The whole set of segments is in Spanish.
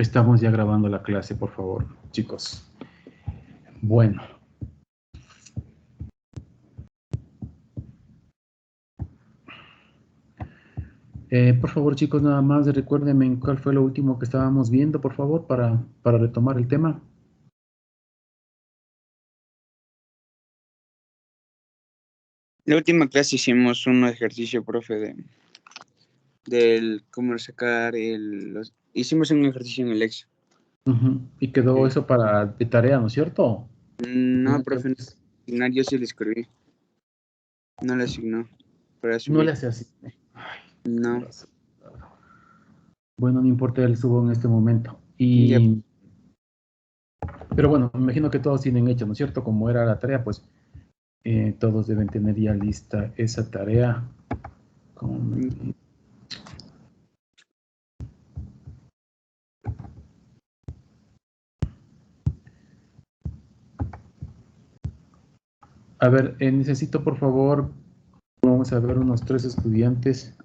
Estamos ya grabando la clase, por favor, chicos. Bueno. Por favor, chicos, nada más recuérdenme cuál fue lo último que estábamos viendo, por favor, para retomar el tema. La última clase hicimos un ejercicio, profe, del cómo sacar hicimos un ejercicio en el Excel. Y quedó Sí. eso para de tarea, ¿no es cierto? No, profe, no asignar, yo sí le escribí. No le asignó para subir. No le hace así. No. Bueno, no importa, él subo en este momento. Pero bueno, me imagino que todos tienen hecho, ¿no es cierto? Como era la tarea, pues todos deben tener ya lista esa tarea. A ver, necesito por favor, vamos a ver unos 3 estudiantes.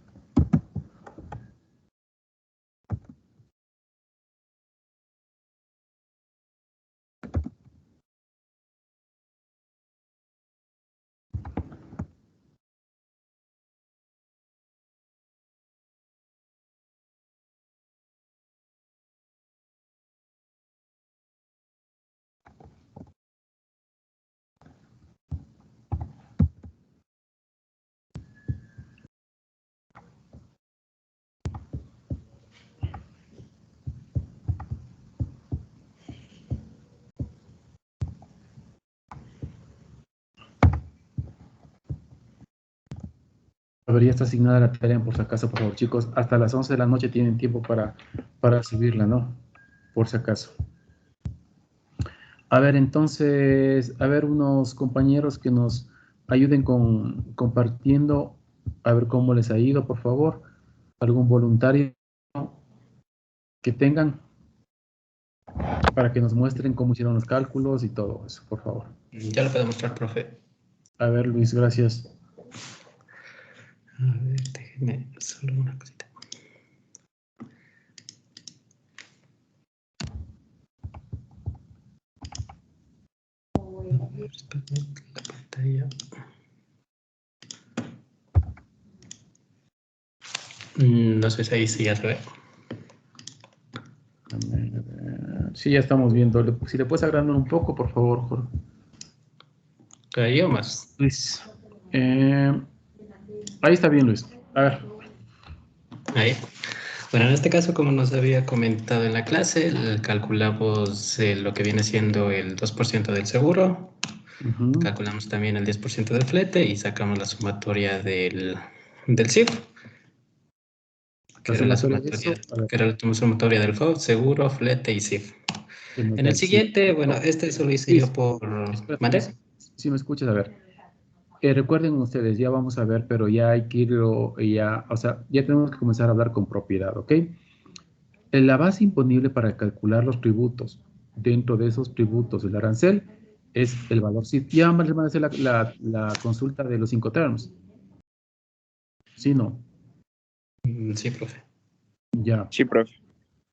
A ver, ya está asignada la tarea, por si acaso, por favor, chicos. Hasta las 11 de la noche tienen tiempo para subirla, ¿no? Por si acaso. A ver, entonces, a ver, unos compañeros que nos ayuden compartiendo, a ver cómo les ha ido, por favor. Algún voluntario que tengan para que nos muestren cómo hicieron los cálculos y todo eso, por favor. Ya lo puedo mostrar, profe. A ver, Luis, gracias. A ver, déjenme solo una cosita. A ver, espérame, la pantalla. No sé si ahí sí ya se ve. Sí, ya estamos viendo. Si le puedes agrandar un poco, por favor, Jorge. ¿Ahí o más? Luis. Ahí está bien, Luis. A ver. Ahí. Bueno, en este caso, como nos había comentado en la clase, calculamos lo que viene siendo el 2% del seguro. Calculamos también el 10% del flete y sacamos la sumatoria del CIF. Que era la sumatoria del FOB, seguro, flete y CIF. En el siguiente, bueno, este solo hice yo por... ¿Mande? Si me escuchas, a ver. Recuerden ustedes, ya vamos a ver, pero ya hay que irlo, ya tenemos que comenzar a hablar con propiedad, ¿ok? La base imponible para calcular los tributos, dentro de esos tributos del arancel, es el valor CIF. Ya van a hacer la consulta de los Incoterms. ¿Sí, no? Sí, profe. Ya. Sí, profe.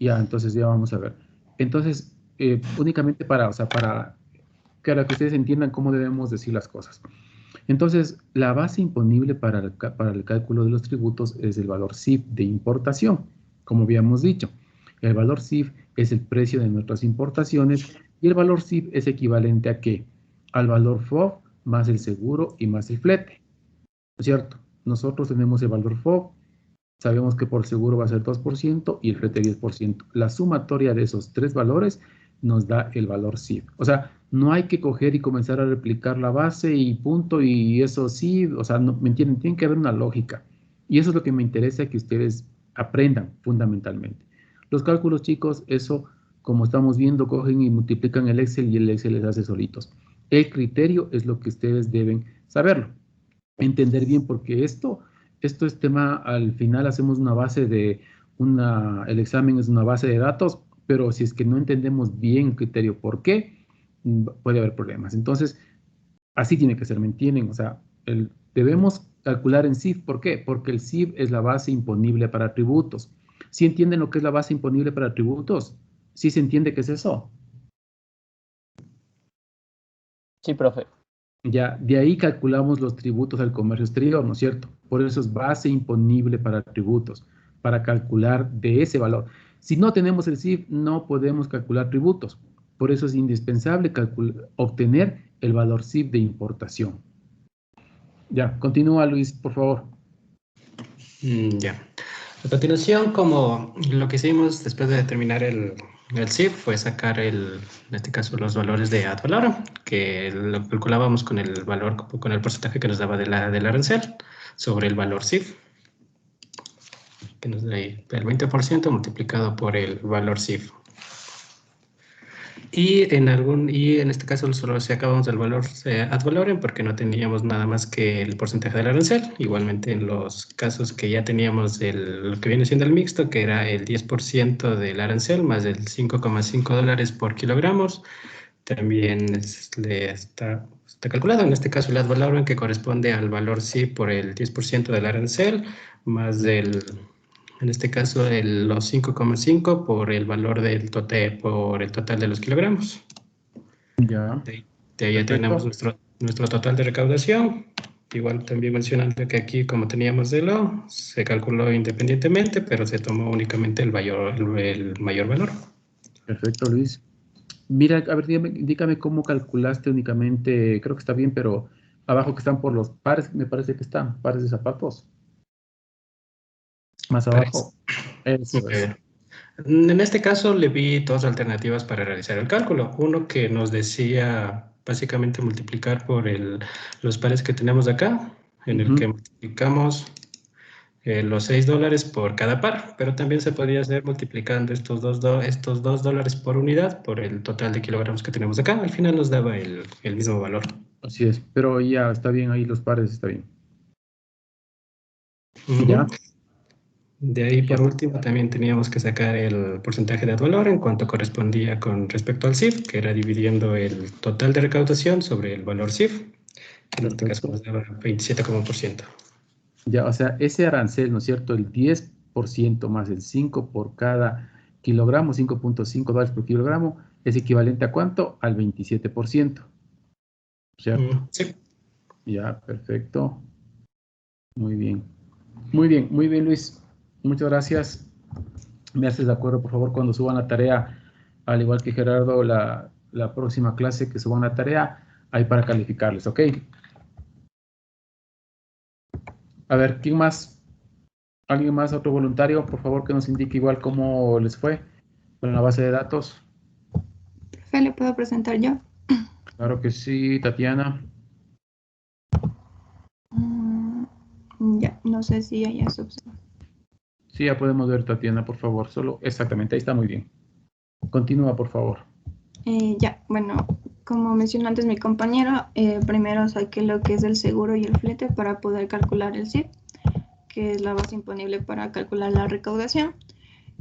Ya, entonces ya vamos a ver. Entonces, únicamente para que ustedes entiendan cómo debemos decir las cosas. Entonces, la base imponible para el cálculo de los tributos es el valor CIF de importación, como habíamos dicho. El valor CIF es el precio de nuestras importaciones y el valor CIF es equivalente a ¿qué? Al valor FOB más el seguro y más el flete. ¿No es cierto? Nosotros tenemos el valor FOB, sabemos que por seguro va a ser 2% y el flete 10%. La sumatoria de esos tres valores nos da el valor CIF. O sea, no hay que coger y comenzar a replicar la base y punto y eso sí, o sea, no, ¿me entienden? Tiene que haber una lógica. Y eso es lo que me interesa que ustedes aprendan fundamentalmente. Los cálculos, chicos, eso, como estamos viendo, cogen y multiplican el Excel y el Excel les hace solitos. El criterio es lo que ustedes deben saberlo. Entender bien, porque esto es tema, al final hacemos una base el examen es una base de datos, pero si es que no entendemos bien el criterio por qué, puede haber problemas. Entonces, así tiene que ser, ¿me entienden? O sea, debemos calcular en CIF, ¿por qué? Porque el CIF es la base imponible para tributos. ¿Sí entienden lo que es la base imponible para tributos? ¿Sí se entiende qué es eso? Sí, profe. Ya, de ahí calculamos los tributos al comercio exterior, ¿no es cierto? Por eso es base imponible para tributos, para calcular de ese valor. Si no tenemos el CIF, no podemos calcular tributos. Por eso es indispensable obtener el valor CIF de importación. Ya, continúa Luis, por favor. Ya. A continuación, como lo que hicimos después de determinar el CIF fue sacar en este caso, los valores de ad valorem, que lo calculábamos con el valor, con el porcentaje que nos daba del arancel sobre el valor CIF, que nos da ahí el 20% multiplicado por el valor CIF. Y en este caso solo sacábamos el valor ad valorem porque no teníamos nada más que el porcentaje del arancel. Igualmente en los casos que ya teníamos lo que viene siendo el mixto, que era el 10% del arancel más el 5,5 dólares por kilogramos, también está calculado. En este caso el ad valorem, que corresponde al valor sí por el 10% del arancel más en este caso, los 5,5 por el valor del total, por el total de los kilogramos. Ya. De ahí ya tenemos nuestro total de recaudación. Igual también mencionando que aquí, como teníamos se calculó independientemente, pero se tomó únicamente el mayor valor. Perfecto, Luis. Mira, a ver, dígame cómo calculaste únicamente, creo que está bien, pero abajo que están por los pares, me parece que están, pares de zapatos. Más abajo. Eso es. En este caso le vi dos alternativas para realizar el cálculo. Uno que nos decía básicamente multiplicar por los pares que tenemos acá, en el que multiplicamos los 6 dólares por cada par, pero también se podría hacer multiplicando estos dos dólares por unidad por el total de kilogramos que tenemos acá. Al final nos daba el mismo valor. Así es, pero ya está bien ahí los pares, está bien. Ya. De ahí, por último, también teníamos que sacar el porcentaje de ad valorem en cuanto correspondía con respecto al CIF, que era dividiendo el total de recaudación sobre el valor CIF, que en este caso nos daba 27%. Ya, o sea, ese arancel, ¿no es cierto? El 10% más el 5 por cada kilogramo, 5.5 dólares por kilogramo, es equivalente a ¿cuánto? Al 27%. ¿Cierto? Sí. Ya, perfecto. Muy bien. Muy bien, Luis. Muchas gracias. Me haces de acuerdo, por favor, cuando suban la tarea, al igual que Gerardo, la próxima clase que suban la tarea, ahí para calificarles, ¿ok? A ver, ¿quién más? ¿Alguien más, otro voluntario? Por favor, que nos indique igual cómo les fue con la base de datos. Profe, ¿le puedo presentar yo? Claro que sí, Tatiana. Ya, no sé si hay esa opción. Sí, ya podemos ver, Tatiana, por favor. Solo, exactamente, ahí está muy bien. Continúa, por favor. Ya, bueno, como mencionó antes mi compañero, primero saqué lo que es el seguro y el flete para poder calcular el CIF, que es la base imponible para calcular la recaudación.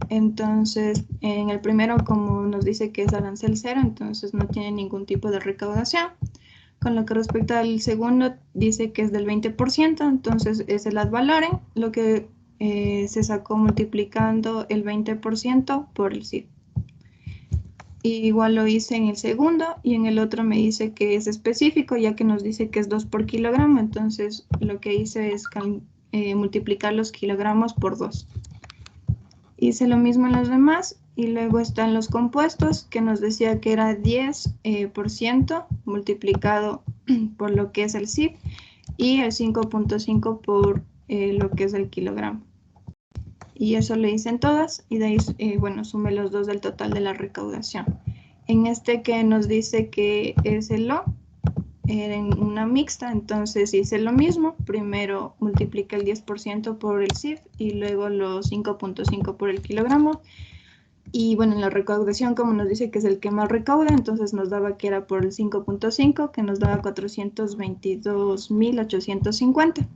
Entonces, en el primero, como nos dice que es arancel cero, entonces no tiene ningún tipo de recaudación. Con lo que respecta al segundo, dice que es del 20%, entonces es el ad valorem, lo que se sacó multiplicando el 20% por el CIF. Y igual lo hice en el segundo y en el otro me dice que es específico, ya que nos dice que es 2 por kilogramo, entonces lo que hice es multiplicar los kilogramos por 2. Hice lo mismo en los demás y luego están los compuestos que nos decía que era 10% multiplicado por lo que es el CIF y el 5.5 por lo que es el kilogramo. Y eso lo hice en todas y de ahí, bueno, sumé los dos del total de la recaudación. En este que nos dice que es el O, era en una mixta, entonces hice lo mismo. Primero multipliqué el 10% por el CIF y luego los 5.5 por el kilogramo. Y bueno, en la recaudación, como nos dice que es el que más recauda, entonces nos daba que era por el 5.5, que nos daba 422.850.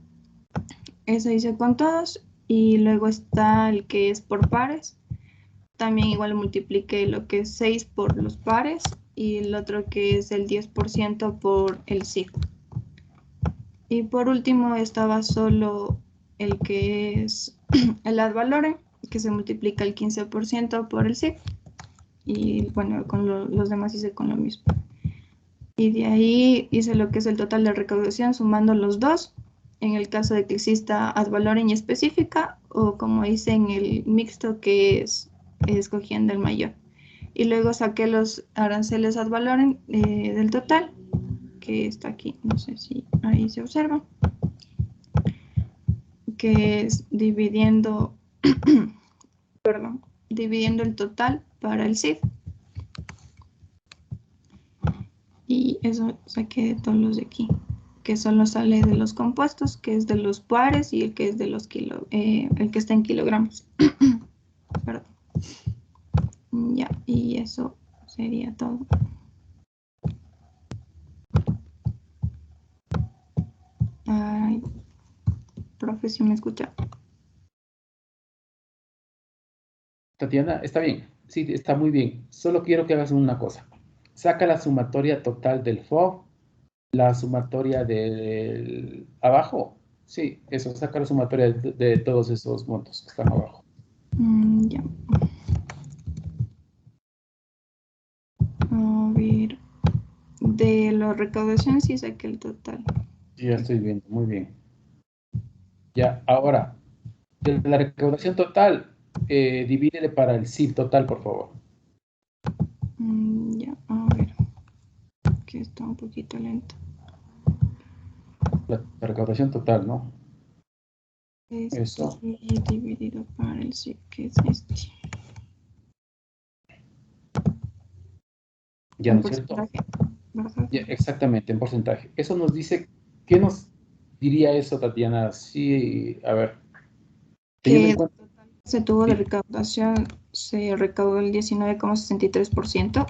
Eso hice con todos. Y luego está el que es por pares. También igual multipliqué lo que es 6 por los pares y el otro que es el 10% por el CIF. Y por último estaba solo el que es el ad valorem, que se multiplica el 15% por el CIF. y bueno, con los demás hice con lo mismo. Y de ahí hice lo que es el total de recaudación sumando los dos, en el caso de que exista ad valorem específica o como hice en el mixto que es escogiendo el mayor. Y luego saqué los aranceles ad valorem del total, que está aquí, no sé si ahí se observa, que es dividiendo, perdón, dividiendo el total para el CIF. Y eso saqué de todos los de aquí, que solo sale de los compuestos, que es de los pares y el que es de los el que está en kilogramos. Perdón. Ya, y eso sería todo. Ay, profe, si me escucha. Tatiana, está bien. Sí, está muy bien. Solo quiero que hagas una cosa. Saca la sumatoria total del FOB, la sumatoria del abajo. Sí, eso, saca la sumatoria de todos esos montos que están abajo. Ya. A ver, de la recaudación sí saqué el total. Sí, ya estoy viendo, muy bien. Ya, ahora, de la recaudación total, divídele para el CIF total, por favor. Ya, a ver, que está un poquito lento. La recaudación total, ¿no? Eso. Dividido para el CIF, que es este. Ya, ¿no es cierto? ¿Verdad? Ya, exactamente, en porcentaje. Eso nos dice, ¿qué nos diría eso, Tatiana? Sí, a ver, teniendo Que en cuenta... se tuvo de recaudación, se recaudó el 19,63%.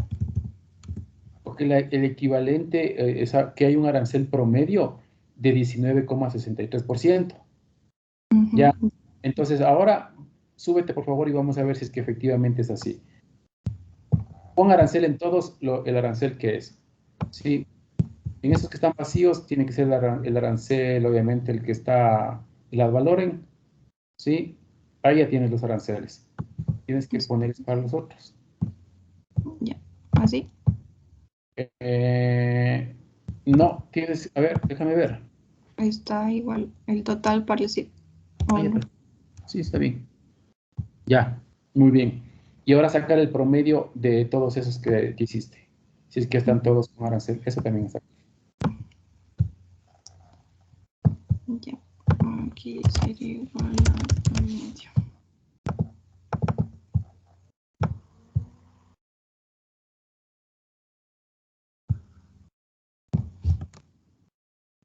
Porque el equivalente es que hay un arancel promedio de 19,63%. Ya, entonces ahora súbete por favor y vamos a ver si es que efectivamente es así. Pon arancel en todos el arancel que es. ¿Sí? En esos que están vacíos tiene que ser el arancel, obviamente, el que está, el ad valorem. ¿Sí? Ahí ya tienes los aranceles. Tienes que poner para los otros. Ya, así. No, tienes, a ver, déjame ver. Está igual el total para el CIF. ¿O no? Sí, está bien. Ya, muy bien. Y ahora sacar el promedio de todos esos que hiciste. Si es que están todos con arancel, eso también está. Ya, aquí sería igual a medio.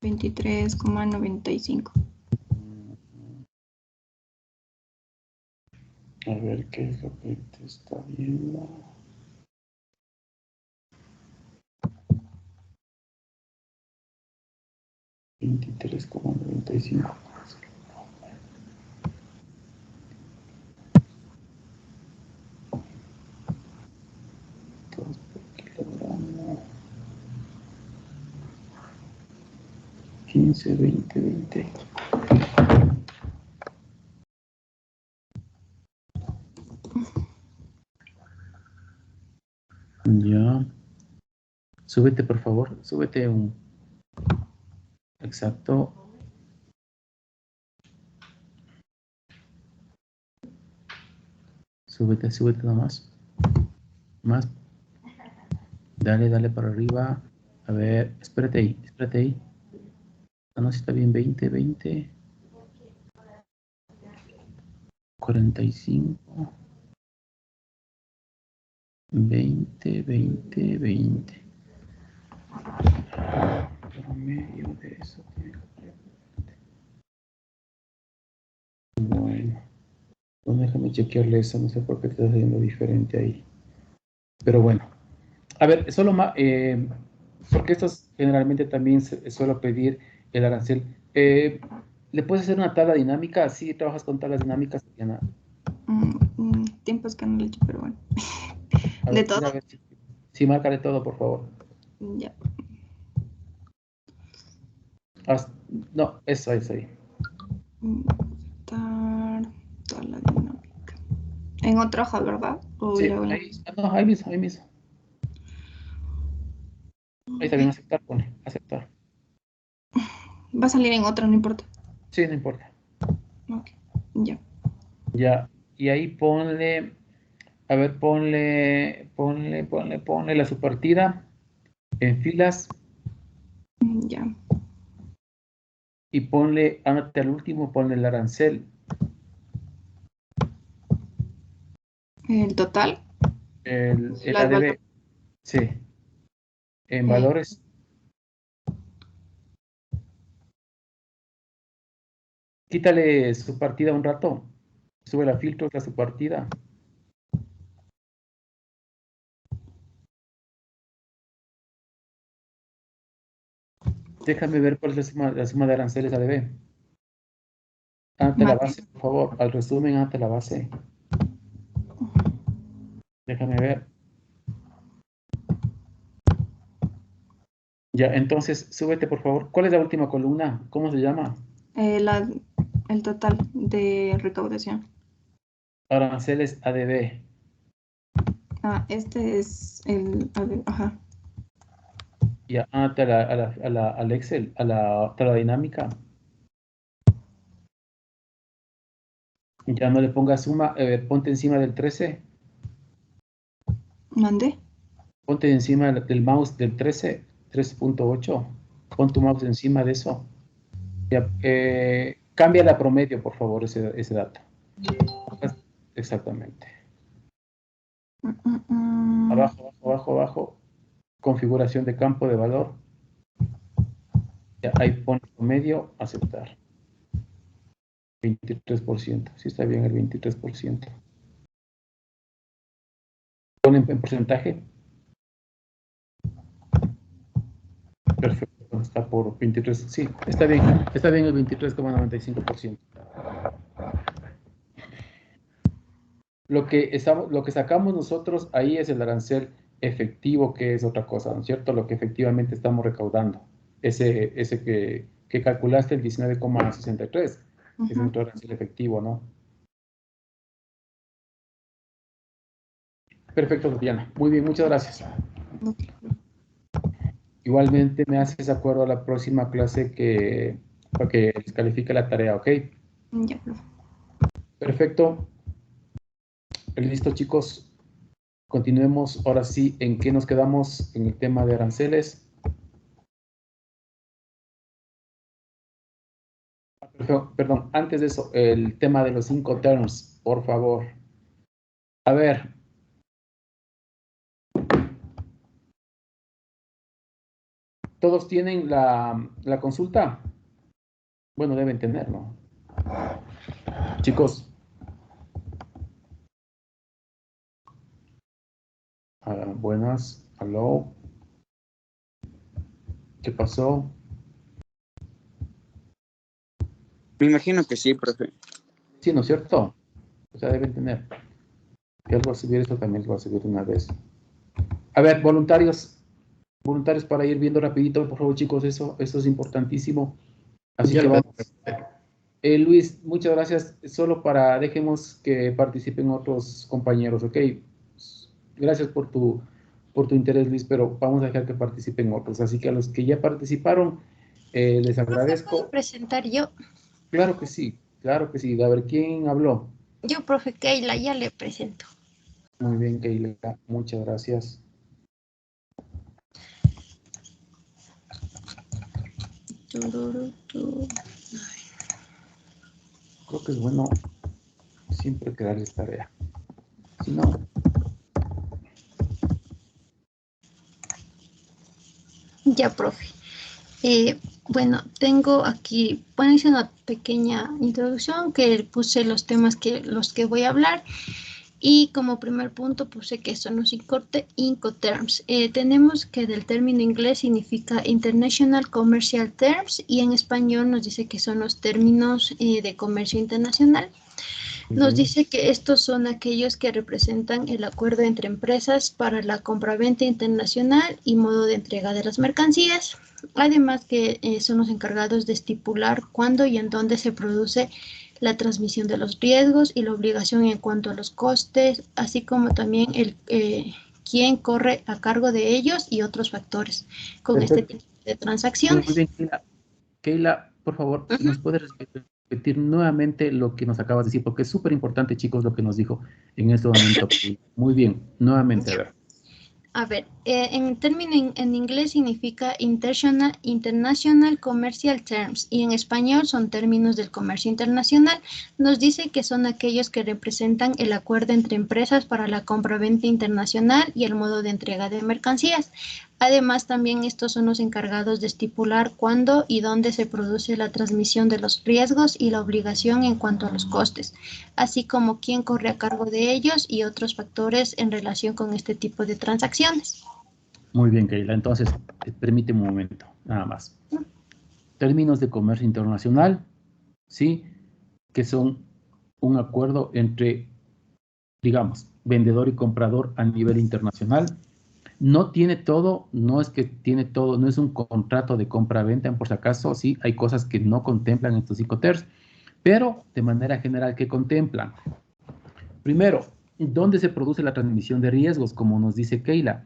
$23,95. A ver qué es lo que te está viendo. $23,95. Todos por kilogramo. 15, 20, 20. Ya. Súbete, por favor. Súbete un. Exacto. Súbete, súbete nomás. Más. Dale, dale para arriba. A ver, espérate ahí, espérate ahí. No, si está bien, 20, 20. 45. 20, 20, 20. Promedio de eso. Bueno, no, déjame chequearle eso, no sé por qué te está saliendo diferente ahí. Pero bueno, a ver, solo más, porque estos generalmente también suelo pedir el arancel. ¿Le puedes hacer una tabla dinámica? ¿Sí trabajas con tablas dinámicas, Diana? Tiempos que no le he hecho, pero bueno. A ¿De ver, todo? mira, a ver si márcale todo, por favor. Ya. No, eso es ahí. Aceptar toda la dinámica. En otra hoja, ¿verdad? O Sí, luego en la- ahí, no, ahí mismo, ahí mismo. Ahí está bien, aceptar, pone, aceptar. Va a salir en otra, no importa. Sí, no importa. Ok, ya. Ya, y ahí ponle, a ver, ponle la subpartida en filas Ya. y ponle, ándate al último, ponle el arancel. El total. El Las ADB, valores. sí, en valores. Quítale su partida un rato. Sube la filtros, la subpartida. Déjame ver cuál es la suma de aranceles ADB. Ante la base, por favor. Al resumen, ante la base. Déjame ver. Ya, entonces, súbete, por favor. ¿Cuál es la última columna? ¿Cómo se llama? El total de recaudación. Aranceles ADB. Ah, este es el... A ver, ajá. Ya, ante al Excel, a la tabla dinámica. Ya no le pongas suma, ponte encima del 13. ¿Mandé? Ponte encima del mouse del 13, 13.8. Pon tu mouse encima de eso. Ya, cambia la promedio, por favor, ese dato. Exactamente. Abajo, abajo, abajo, abajo. Configuración de campo de valor. Ya, ahí pone promedio, aceptar. 23%. Sí está bien el 23%. Ponen en porcentaje. Perfecto, está por 23. Sí, está bien el 23,95%. Lo que sacamos nosotros ahí es el arancel efectivo, que es otra cosa, ¿no es cierto? Lo que efectivamente estamos recaudando. Ese que calculaste, el 19,63, es nuestro arancel efectivo, ¿no? Perfecto, Tatiana. Muy bien, muchas gracias. Igualmente me haces acuerdo a la próxima clase para que les califique la tarea, ¿ok? Ya. Perfecto. Listo, chicos. Continuemos ahora sí. ¿En qué nos quedamos en el tema de aranceles? Perdón, antes de eso, el tema de los 5 terms, por favor. A ver. ¿Todos tienen la consulta? Bueno, deben tenerlo. Chicos. Buenas. Aló. ¿Qué pasó? Me imagino que sí, profe. Sí, ¿no es cierto? O sea, deben tener. Ya lo voy a subir, esto también lo voy a subir una vez. A ver, voluntarios para ir viendo rapidito, por favor, chicos, eso es importantísimo. Así que vamos. Luis, muchas gracias. Solo dejemos que participen otros compañeros, ¿ok? Gracias por tu interés, Luis, pero vamos a dejar que participen otros. Así que a los que ya participaron, les agradezco. ¿Puedo presentar yo? Claro que sí, claro que sí. A ver, ¿quién habló? Yo, profe Keila, ya le presento. Muy bien, Keila, muchas gracias. Creo que es bueno siempre crearles tarea. Si no... Ya, profe. Bueno, tengo aquí, hice una pequeña introducción que puse los temas los que voy a hablar. Y como primer punto puse que son los Incoterms. Tenemos que del término inglés significa International Commercial Terms y en español nos dice que son los términos de comercio internacional. Nos dice que estos son aquellos que representan el acuerdo entre empresas para la compraventa internacional y modo de entrega de las mercancías. Además que son los encargados de estipular cuándo y en dónde se produce la transmisión de los riesgos y la obligación en cuanto a los costes, así como también quién corre a cargo de ellos y otros factores con este tipo de transacciones. Muy bien, Keila. Keila, por favor, ¿nos puedes repetir nuevamente lo que nos acabas de decir? Porque es súper importante, chicos, lo que nos dijo en este momento. Muy bien, nuevamente, a ver. A ver, en término en inglés significa International Commercial Terms y en español son términos del comercio internacional. Nos dice que son aquellos que representan el acuerdo entre empresas para la compra-venta internacional y el modo de entrega de mercancías. Además, también estos son los encargados de estipular cuándo y dónde se produce la transmisión de los riesgos y la obligación en cuanto a los costes, así como quién corre a cargo de ellos y otros factores en relación con este tipo de transacciones. Muy bien, Keila. Entonces, permíteme un momento, nada más. Términos de comercio internacional, ¿sí? Que son un acuerdo entre, digamos, vendedor y comprador a nivel internacional. No tiene todo, no es que tiene todo, no es un contrato de compra-venta, por si acaso, sí, hay cosas que no contemplan estos ICOTERS, pero de manera general, ¿qué contemplan? Primero, ¿dónde se produce la transmisión de riesgos? Como nos dice Keila,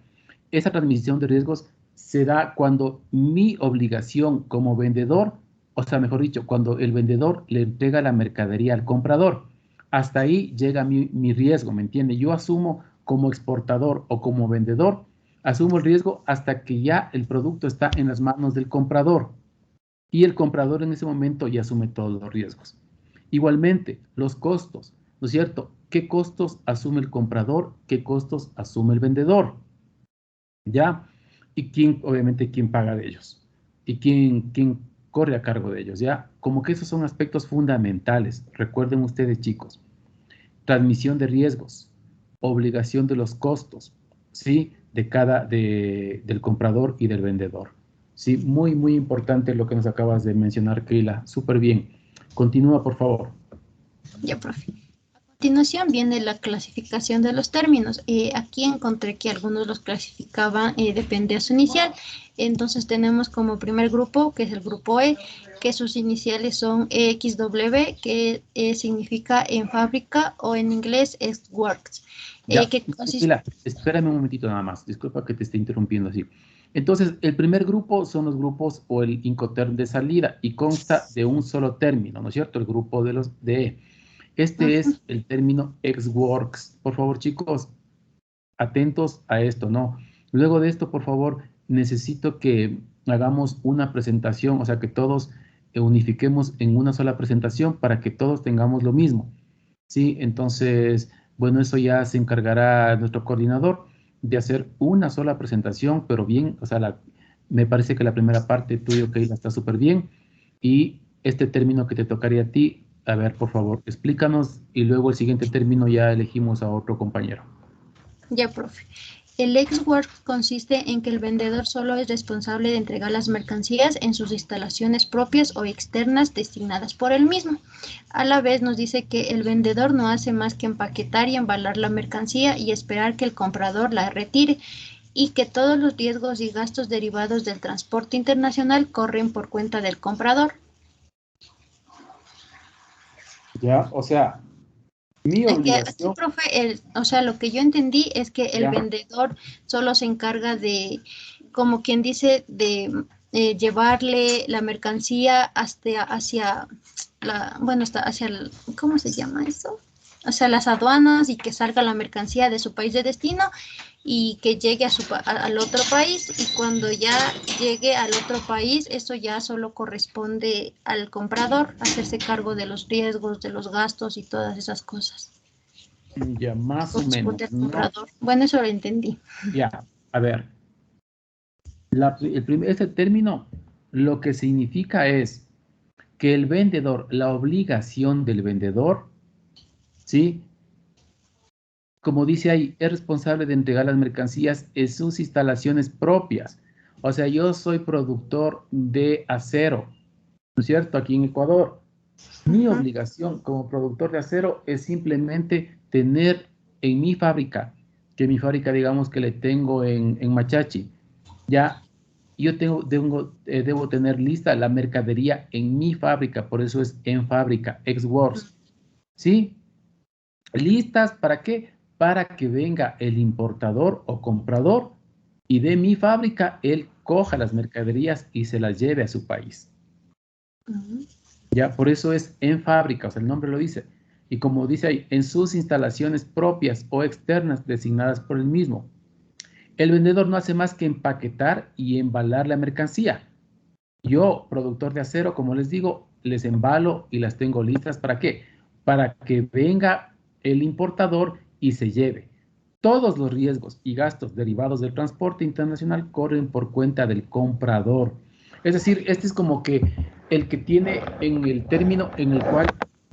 esa transmisión de riesgos se da cuando mi obligación como vendedor, o sea, mejor dicho, cuando el vendedor le entrega la mercadería al comprador. Hasta ahí llega mi riesgo, ¿me entiende? Yo asumo como exportador o como vendedor, asumo el riesgo hasta que ya el producto está en las manos del comprador. Y el comprador en ese momento ya asume todos los riesgos. Igualmente, los costos, ¿no es cierto? ¿Qué costos asume el comprador? ¿Qué costos asume el vendedor? ¿Ya? Y quién, obviamente, quién paga de ellos. Y quién corre a cargo de ellos, ¿ya? Como que esos son aspectos fundamentales. Recuerden ustedes, chicos. Transmisión de riesgos, obligación de los costos, ¿sí? Del comprador y del vendedor. Sí, muy, muy importante lo que nos acabas de mencionar, Keila. Súper bien. Continúa, por favor. Ya, profe. A continuación viene la clasificación de los términos. Aquí encontré que algunos los clasificaban, depende de su inicial. Entonces tenemos como primer grupo, que es el grupo E, que sus iniciales son EXW, que significa en fábrica, o en inglés es works. Que consiste... Keila, espérame un momentito nada más. Disculpa que te esté interrumpiendo así. Entonces, el primer grupo son los grupos o el Incoterm de salida y consta de un solo término, ¿no es cierto? El grupo de los de E. Este es el término ex-works. Por favor, chicos, atentos a esto, ¿no? Luego de esto, por favor, necesito que hagamos una presentación, o sea, que todos unifiquemos en una sola presentación para que todos tengamos lo mismo, ¿sí? Entonces, bueno, eso ya se encargará nuestro coordinador de hacer una sola presentación, pero bien, o sea, me parece que la primera parte tuyo, Keila, está súper bien, y este término que te tocaría a ti, a ver, por favor, explícanos, y luego el siguiente término ya elegimos a otro compañero. Ya, profe. El ex-work consiste en que el vendedor solo es responsable de entregar las mercancías en sus instalaciones propias o externas designadas por él mismo. A la vez nos dice que el vendedor no hace más que empaquetar y embalar la mercancía y esperar que el comprador la retire, y que todos los riesgos y gastos derivados del transporte internacional corren por cuenta del comprador. Ya, o sea, mi obligación... Aquí, profe, o sea, lo que yo entendí es que el vendedor solo se encarga de, como quien dice, de llevarle la mercancía hacia ¿cómo se llama eso? Hacia las aduanas, y que salga la mercancía de su país de destino y que llegue al otro país, y cuando ya llegue al otro país, eso ya solo corresponde al comprador hacerse cargo de los riesgos, de los gastos y todas esas cosas. Ya, más o menos. ¿No? Bueno, eso lo entendí. Ya, a ver. Este término lo que significa es que el vendedor, la obligación del vendedor, ¿sí? Como dice ahí, es responsable de entregar las mercancías en sus instalaciones propias. O sea, yo soy productor de acero, ¿no es cierto? Aquí en Ecuador. Mi obligación como productor de acero es simplemente tener en mi fábrica, que mi fábrica, digamos que le tengo en Machachi, ya y yo debo tener lista la mercadería en mi fábrica, por eso es en fábrica, ex works, ¿sí? ¿Listas para qué? Para que venga el importador o comprador y de mi fábrica él coja las mercaderías y se las lleve a su país. Ya, por eso es en fábrica, o sea, el nombre lo dice. Y como dice ahí, en sus instalaciones propias o externas designadas por el mismo. El vendedor no hace más que empaquetar y embalar la mercancía. Yo, productor de acero, como les digo, les embalo y las tengo listas. ¿Para qué? Para que venga el importador y se lleve. Todos los riesgos y gastos derivados del transporte internacional corren por cuenta del comprador. Es decir, este es como que el que tiene en el término en el cual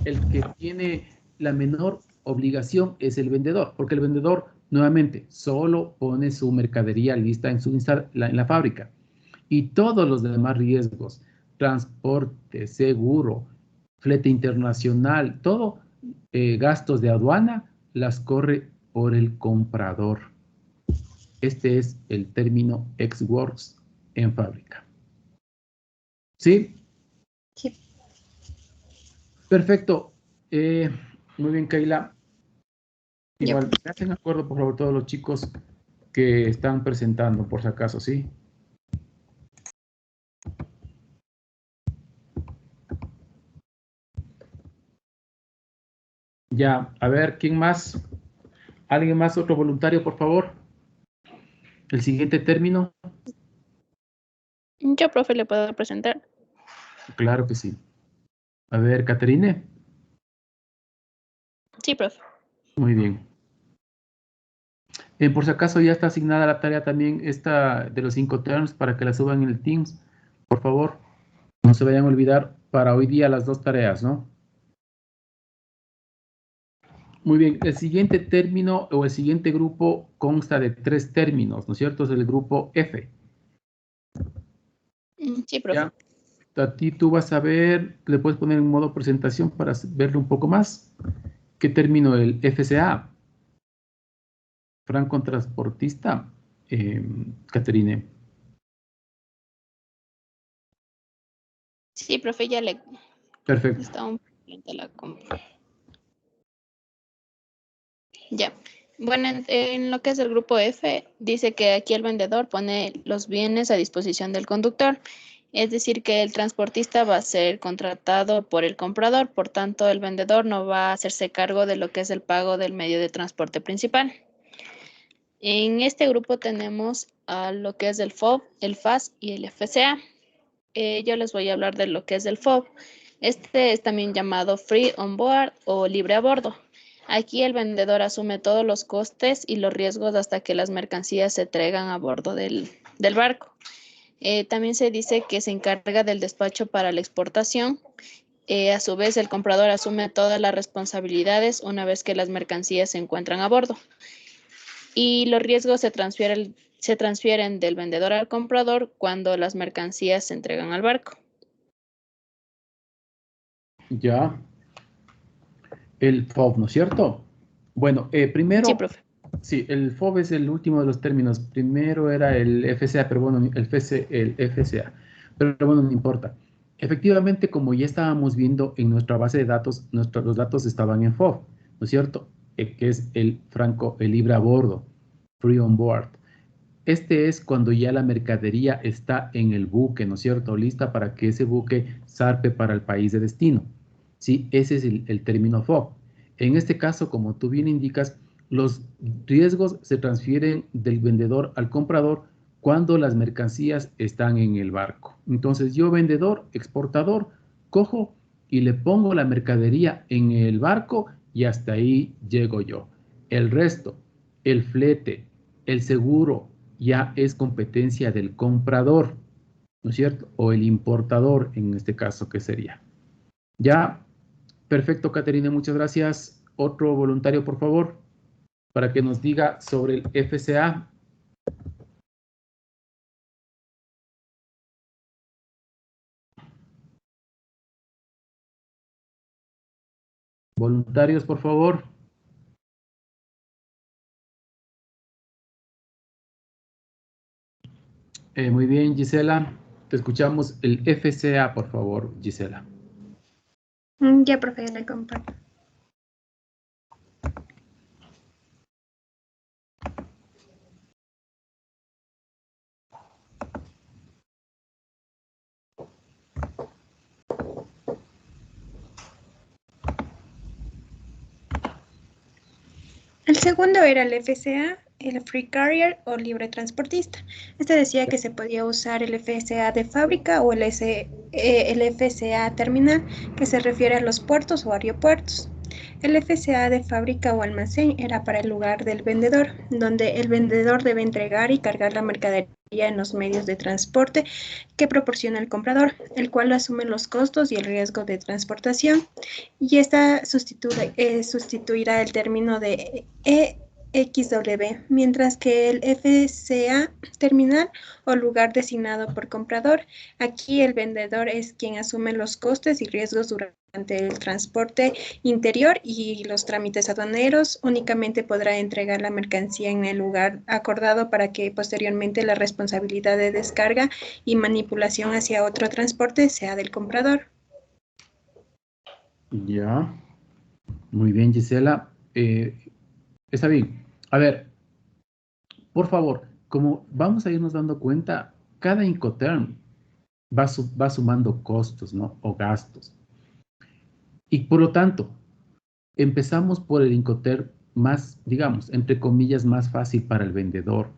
el que tiene la menor obligación es el vendedor, porque el vendedor nuevamente solo pone su mercadería lista en la fábrica y todos los demás riesgos, transporte, seguro, flete internacional, todo, gastos de aduana, las corre por el comprador. Este es el término ex works en fábrica. ¿Sí? Sí. Perfecto. Muy bien, Kayla. Igual, Yep. me hacen acuerdo, por favor, todos los chicos que están presentando, por si acaso, ¿sí? Ya, a ver, ¿quién más? ¿Alguien más, otro voluntario, por favor? El siguiente término. Yo, profe, le puedo presentar. Claro que sí. A ver, Caterine. Sí, profe. Muy bien. Por si acaso ya está asignada la tarea también esta de los 5 terms para que la suban en el Teams. Por favor, no se vayan a olvidar para hoy día las 2 tareas, ¿no? Muy bien, el siguiente término o el siguiente grupo consta de 3 términos, ¿no es cierto? Es el grupo F. Sí, profe. ¿Ya? A ti tú vas a ver, le puedes poner en modo presentación para verlo un poco más. ¿Qué término? El FCA. Franco transportista, Caterine. Sí, profe, ya le Perfecto. está un pendiente la compra. Ya. Bueno, en lo que es el grupo F, dice que aquí el vendedor pone los bienes a disposición del conductor. Es decir, que el transportista va a ser contratado por el comprador, por tanto, el vendedor no va a hacerse cargo de lo que es el pago del medio de transporte principal. En este grupo tenemos a lo que es el FOB, el FAS y el FCA. Yo les voy a hablar de lo que es el FOB. Este es también llamado Free on Board o libre a bordo. Aquí el vendedor asume todos los costes y los riesgos hasta que las mercancías se traigan a bordo del barco. También se dice que se encarga del despacho para la exportación. A su vez, el comprador asume todas las responsabilidades una vez que las mercancías se encuentran a bordo. Y los riesgos se transfieren del vendedor al comprador cuando las mercancías se entregan al barco. Ya. El FOB, ¿no es cierto? Bueno, Sí, primero, profe. sí, el FOB es el último de los términos. Primero era el FCA, pero bueno, el FCA. Pero bueno, no importa. Efectivamente, como ya estábamos viendo en nuestra base de datos, los datos estaban en FOB, ¿no es cierto? Que es el libre a bordo, free on board. Este es cuando ya la mercadería está en el buque, ¿no es cierto? Lista para que ese buque zarpe para el país de destino. Sí, ese es el término FOB. En este caso, como tú bien indicas, los riesgos se transfieren del vendedor al comprador cuando las mercancías están en el barco. Entonces yo, vendedor, exportador, cojo y le pongo la mercadería en el barco y hasta ahí llego yo. El resto, el flete, el seguro, ya es competencia del comprador, ¿no es cierto? O el importador, en este caso, ¿qué sería? Ya, perfecto, Caterina, muchas gracias. Otro voluntario, por favor, para que nos diga sobre el FCA. Voluntarios, por favor. Muy bien, Gisela. Te escuchamos el FCA, por favor, Gisela. Ya, profe, le comparto. El segundo era el FCA, el Free Carrier o libre transportista. Este decía que se podía usar el FCA de fábrica o el FCA terminal, que se refiere a los puertos o aeropuertos. El FCA de fábrica o almacén era para el lugar del vendedor, donde el vendedor debe entregar y cargar la mercadería en los medios de transporte que proporciona el comprador, el cual asume los costos y el riesgo de transportación. Y esta sustituirá el término de EXW, mientras que el FCA terminal o lugar designado por comprador, aquí el vendedor es quien asume los costes y riesgos durante el transporte interior y los trámites aduaneros. Únicamente podrá entregar la mercancía en el lugar acordado para que posteriormente la responsabilidad de descarga y manipulación hacia otro transporte sea del comprador. Ya. Muy bien, Gisela. Está bien. A ver, por favor, como vamos a irnos dando cuenta, cada Incoterm va sumando costos, ¿no? O gastos. Y por lo tanto, empezamos por el Incoterm más, digamos, entre comillas, más fácil para el vendedor,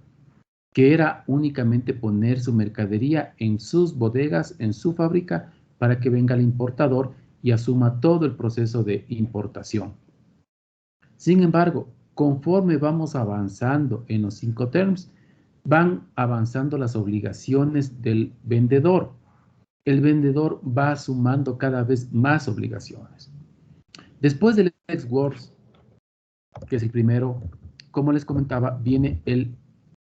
que era únicamente poner su mercadería en sus bodegas, en su fábrica, para que venga el importador y asuma todo el proceso de importación. Sin embargo, conforme vamos avanzando en los Incoterms, van avanzando las obligaciones del vendedor. El vendedor va sumando cada vez más obligaciones. Después del Ex Works, que es el primero, como les comentaba, viene el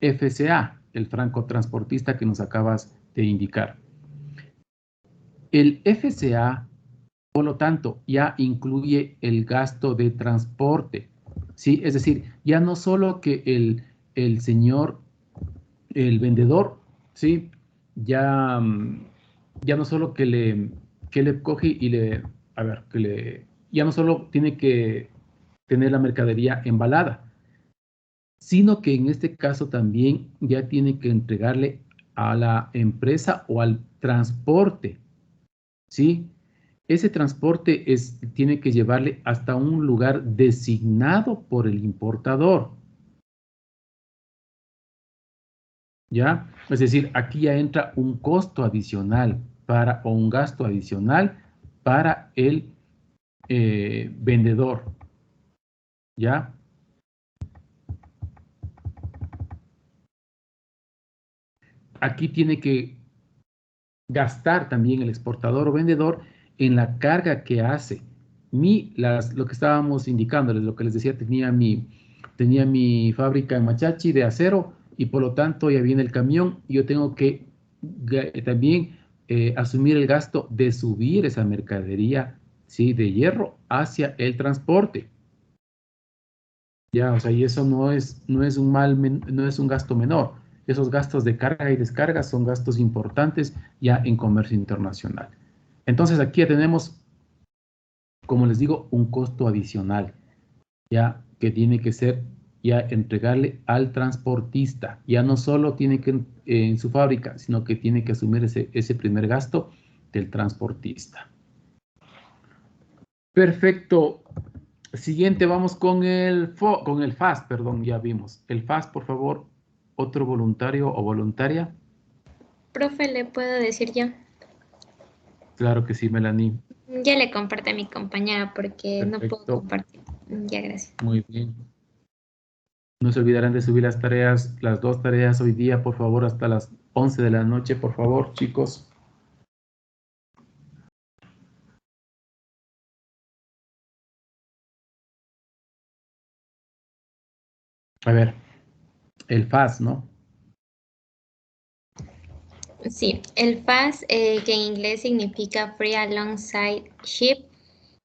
FCA, el francotransportista que nos acabas de indicar. El FCA, por lo tanto, ya incluye el gasto de transporte, ¿sí? Es decir, ya no solo que el señor, el vendedor, ¿sí? Ya, ya no solo que le coge y ya no solo tiene que tener la mercadería embalada, sino que en este caso también ya tiene que entregarle a la empresa o al transporte, ¿sí? Ese transporte tiene que llevarle hasta un lugar designado por el importador, ¿ya? Es decir, aquí ya entra un costo adicional o un gasto adicional para el vendedor, ¿ya? Aquí tiene que gastar también el exportador o vendedor en la carga que hace. Lo que estábamos indicándoles, lo que les decía, tenía mi fábrica en Machachi de acero y por lo tanto ya viene el camión y yo tengo que también asumir el gasto de subir esa mercadería, ¿sí? De hierro hacia el transporte. Ya, o sea, y eso no es un gasto menor. Esos gastos de carga y descarga son gastos importantes ya en comercio internacional. Entonces aquí ya tenemos, como les digo, un costo adicional, ya que tiene que ser ya entregarle al transportista. Ya no solo tiene que en su fábrica, sino que tiene que asumir ese primer gasto del transportista. Perfecto. Siguiente, vamos con el FAS, perdón, ya vimos. El FAS, por favor, otro voluntario o voluntaria. Profe, ¿le puedo decir yo? Claro que sí, Melanie. Ya le comparto a mi compañera porque Perfecto. no puedo compartir. Ya, gracias. Muy bien. No se olvidarán de subir las las 2 tareas hoy día, por favor, hasta las 11 de la noche, por favor, chicos. A ver, el FAS, ¿no? Sí, el FAS, que en inglés significa Free Alongside Ship,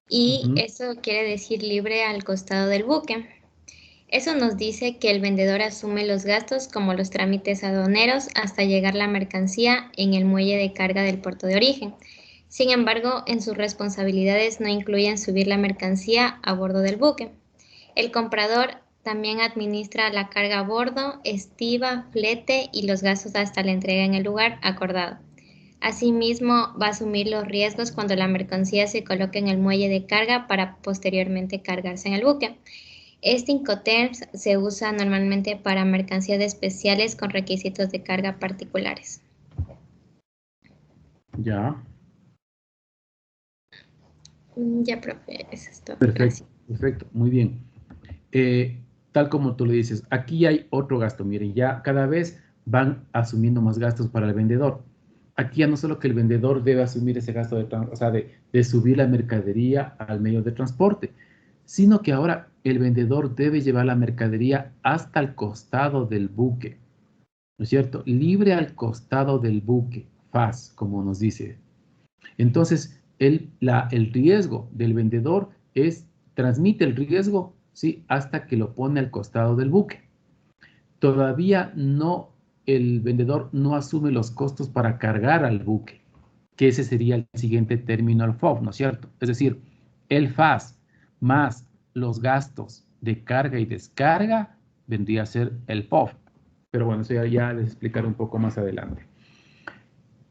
y eso quiere decir libre al costado del buque. Eso nos dice que el vendedor asume los gastos como los trámites aduaneros hasta llegar la mercancía en el muelle de carga del puerto de origen. Sin embargo, en sus responsabilidades no incluyen subir la mercancía a bordo del buque. El comprador también administra la carga a bordo, estiva, flete y los gastos hasta la entrega en el lugar acordado. Asimismo, va a asumir los riesgos cuando la mercancía se coloque en el muelle de carga para posteriormente cargarse en el buque. Este Incoterms se usa normalmente para mercancías especiales con requisitos de carga particulares. Ya. Ya, profe, eso es todo. Perfecto, Gracias. perfecto, muy bien. Tal como tú le dices, aquí hay otro gasto. Miren, ya cada vez van asumiendo más gastos para el vendedor. Aquí ya no solo que el vendedor debe asumir ese gasto de subir la mercadería al medio de transporte, sino que ahora el vendedor debe llevar la mercadería hasta el costado del buque, ¿no es cierto? Libre al costado del buque, FAS, como nos dice. Entonces, el riesgo del vendedor transmite el riesgo, ¿sí? Hasta que lo pone al costado del buque. Todavía no, el vendedor no asume los costos para cargar al buque, que ese sería el siguiente término al FOB, ¿no es cierto? Es decir, el FAS más los gastos de carga y descarga vendría a ser el FOB. Pero bueno, eso ya les explicaré un poco más adelante.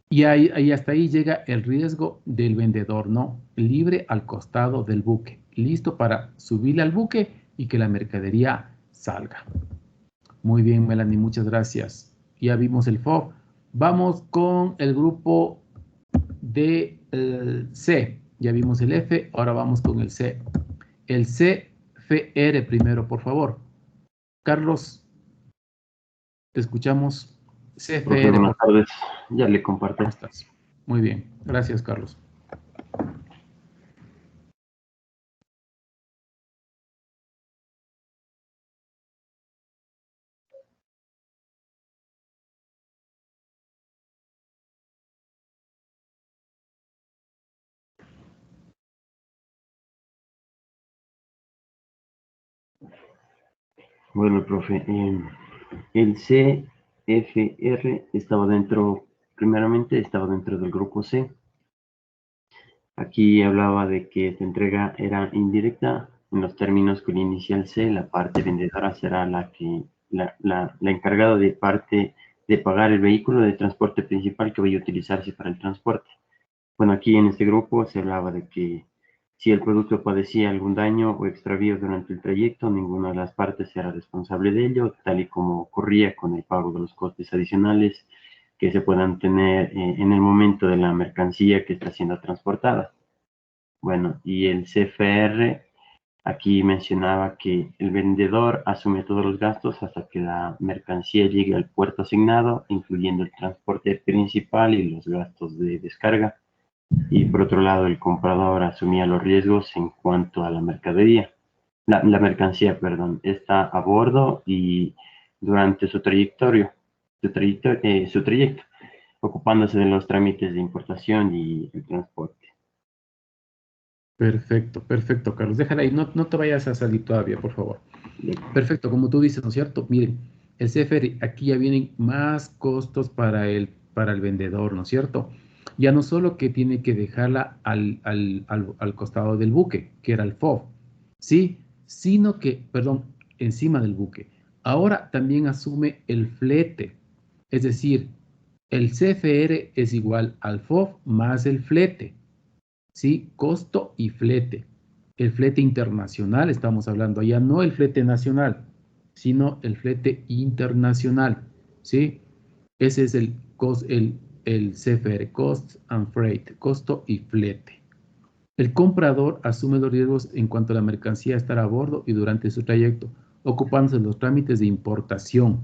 Y ahí hasta ahí llega el riesgo del vendedor, ¿no? Libre al costado del buque, listo para subirle al buque y que la mercadería salga. Muy bien, Melanie, muchas gracias. Ya vimos el FOB. Vamos con el grupo de C. Ya vimos el F, ahora vamos con el C. El CFR primero, por favor. Carlos, te escuchamos. CFR. Buenas tardes, ya le comparto. ¿Cómo estás? Muy bien, gracias, Carlos. Bueno, profe, el CFR primeramente estaba dentro del grupo C. Aquí hablaba de que esta entrega era indirecta, en los términos que el inicial C, la parte vendedora será la encargada de pagar el vehículo de transporte principal que vaya a utilizarse para el transporte. Bueno, aquí en este grupo se hablaba de que si el producto padecía algún daño o extravío durante el trayecto, ninguna de las partes era responsable de ello, tal y como ocurría con el pago de los costes adicionales que se puedan tener en el momento de la mercancía que está siendo transportada. Bueno, y el CFR aquí mencionaba que el vendedor asume todos los gastos hasta que la mercancía llegue al puerto asignado, incluyendo el transporte principal y los gastos de descarga. Y por otro lado, el comprador asumía los riesgos en cuanto a la mercadería. La mercancía, perdón, está a bordo y durante su trayecto, ocupándose de los trámites de importación y el transporte. Perfecto, perfecto, Carlos. Déjala ahí, no te vayas a salir todavía, por favor. Perfecto, como tú dices, ¿no es cierto? Miren, el CFR, aquí ya vienen más costos para el vendedor, ¿no es cierto? Ya no solo que tiene que dejarla al costado del buque, que era el FOB, ¿sí? Sino que, perdón, encima del buque. Ahora también asume el flete, es decir, el CFR es igual al FOB más el flete, ¿sí? Costo y flete. El flete internacional, estamos hablando allá, no el flete nacional, sino el flete internacional, ¿sí? Ese es el CFR, Cost and Freight, costo y flete. El comprador asume los riesgos en cuanto a la mercancía estar a bordo y durante su trayecto, ocupándose de los trámites de importación,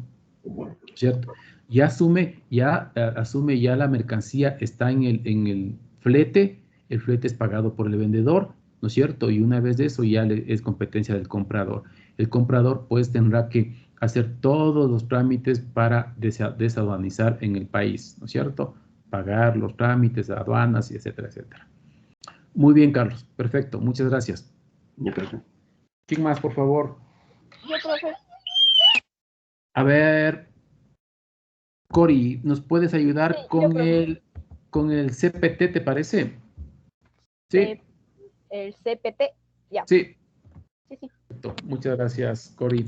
¿cierto? Ya asume ya la mercancía está en el flete, el flete es pagado por el vendedor, ¿no es cierto? Y una vez de eso ya es competencia del comprador. El comprador pues tendrá que hacer todos los trámites para desaduanizar en el país, ¿no es cierto? Pagar los trámites, aduanas, y etcétera, etcétera. Muy bien, Carlos. Perfecto. Muchas gracias. Ya, perfecto. ¿Quién más, por favor? Yo, profe. A ver, Cori, ¿nos puedes ayudar Sí, yo, profe. con el CPT, te parece? Sí. El CPT, ya. Sí. Sí, sí. Muchas gracias, Cori.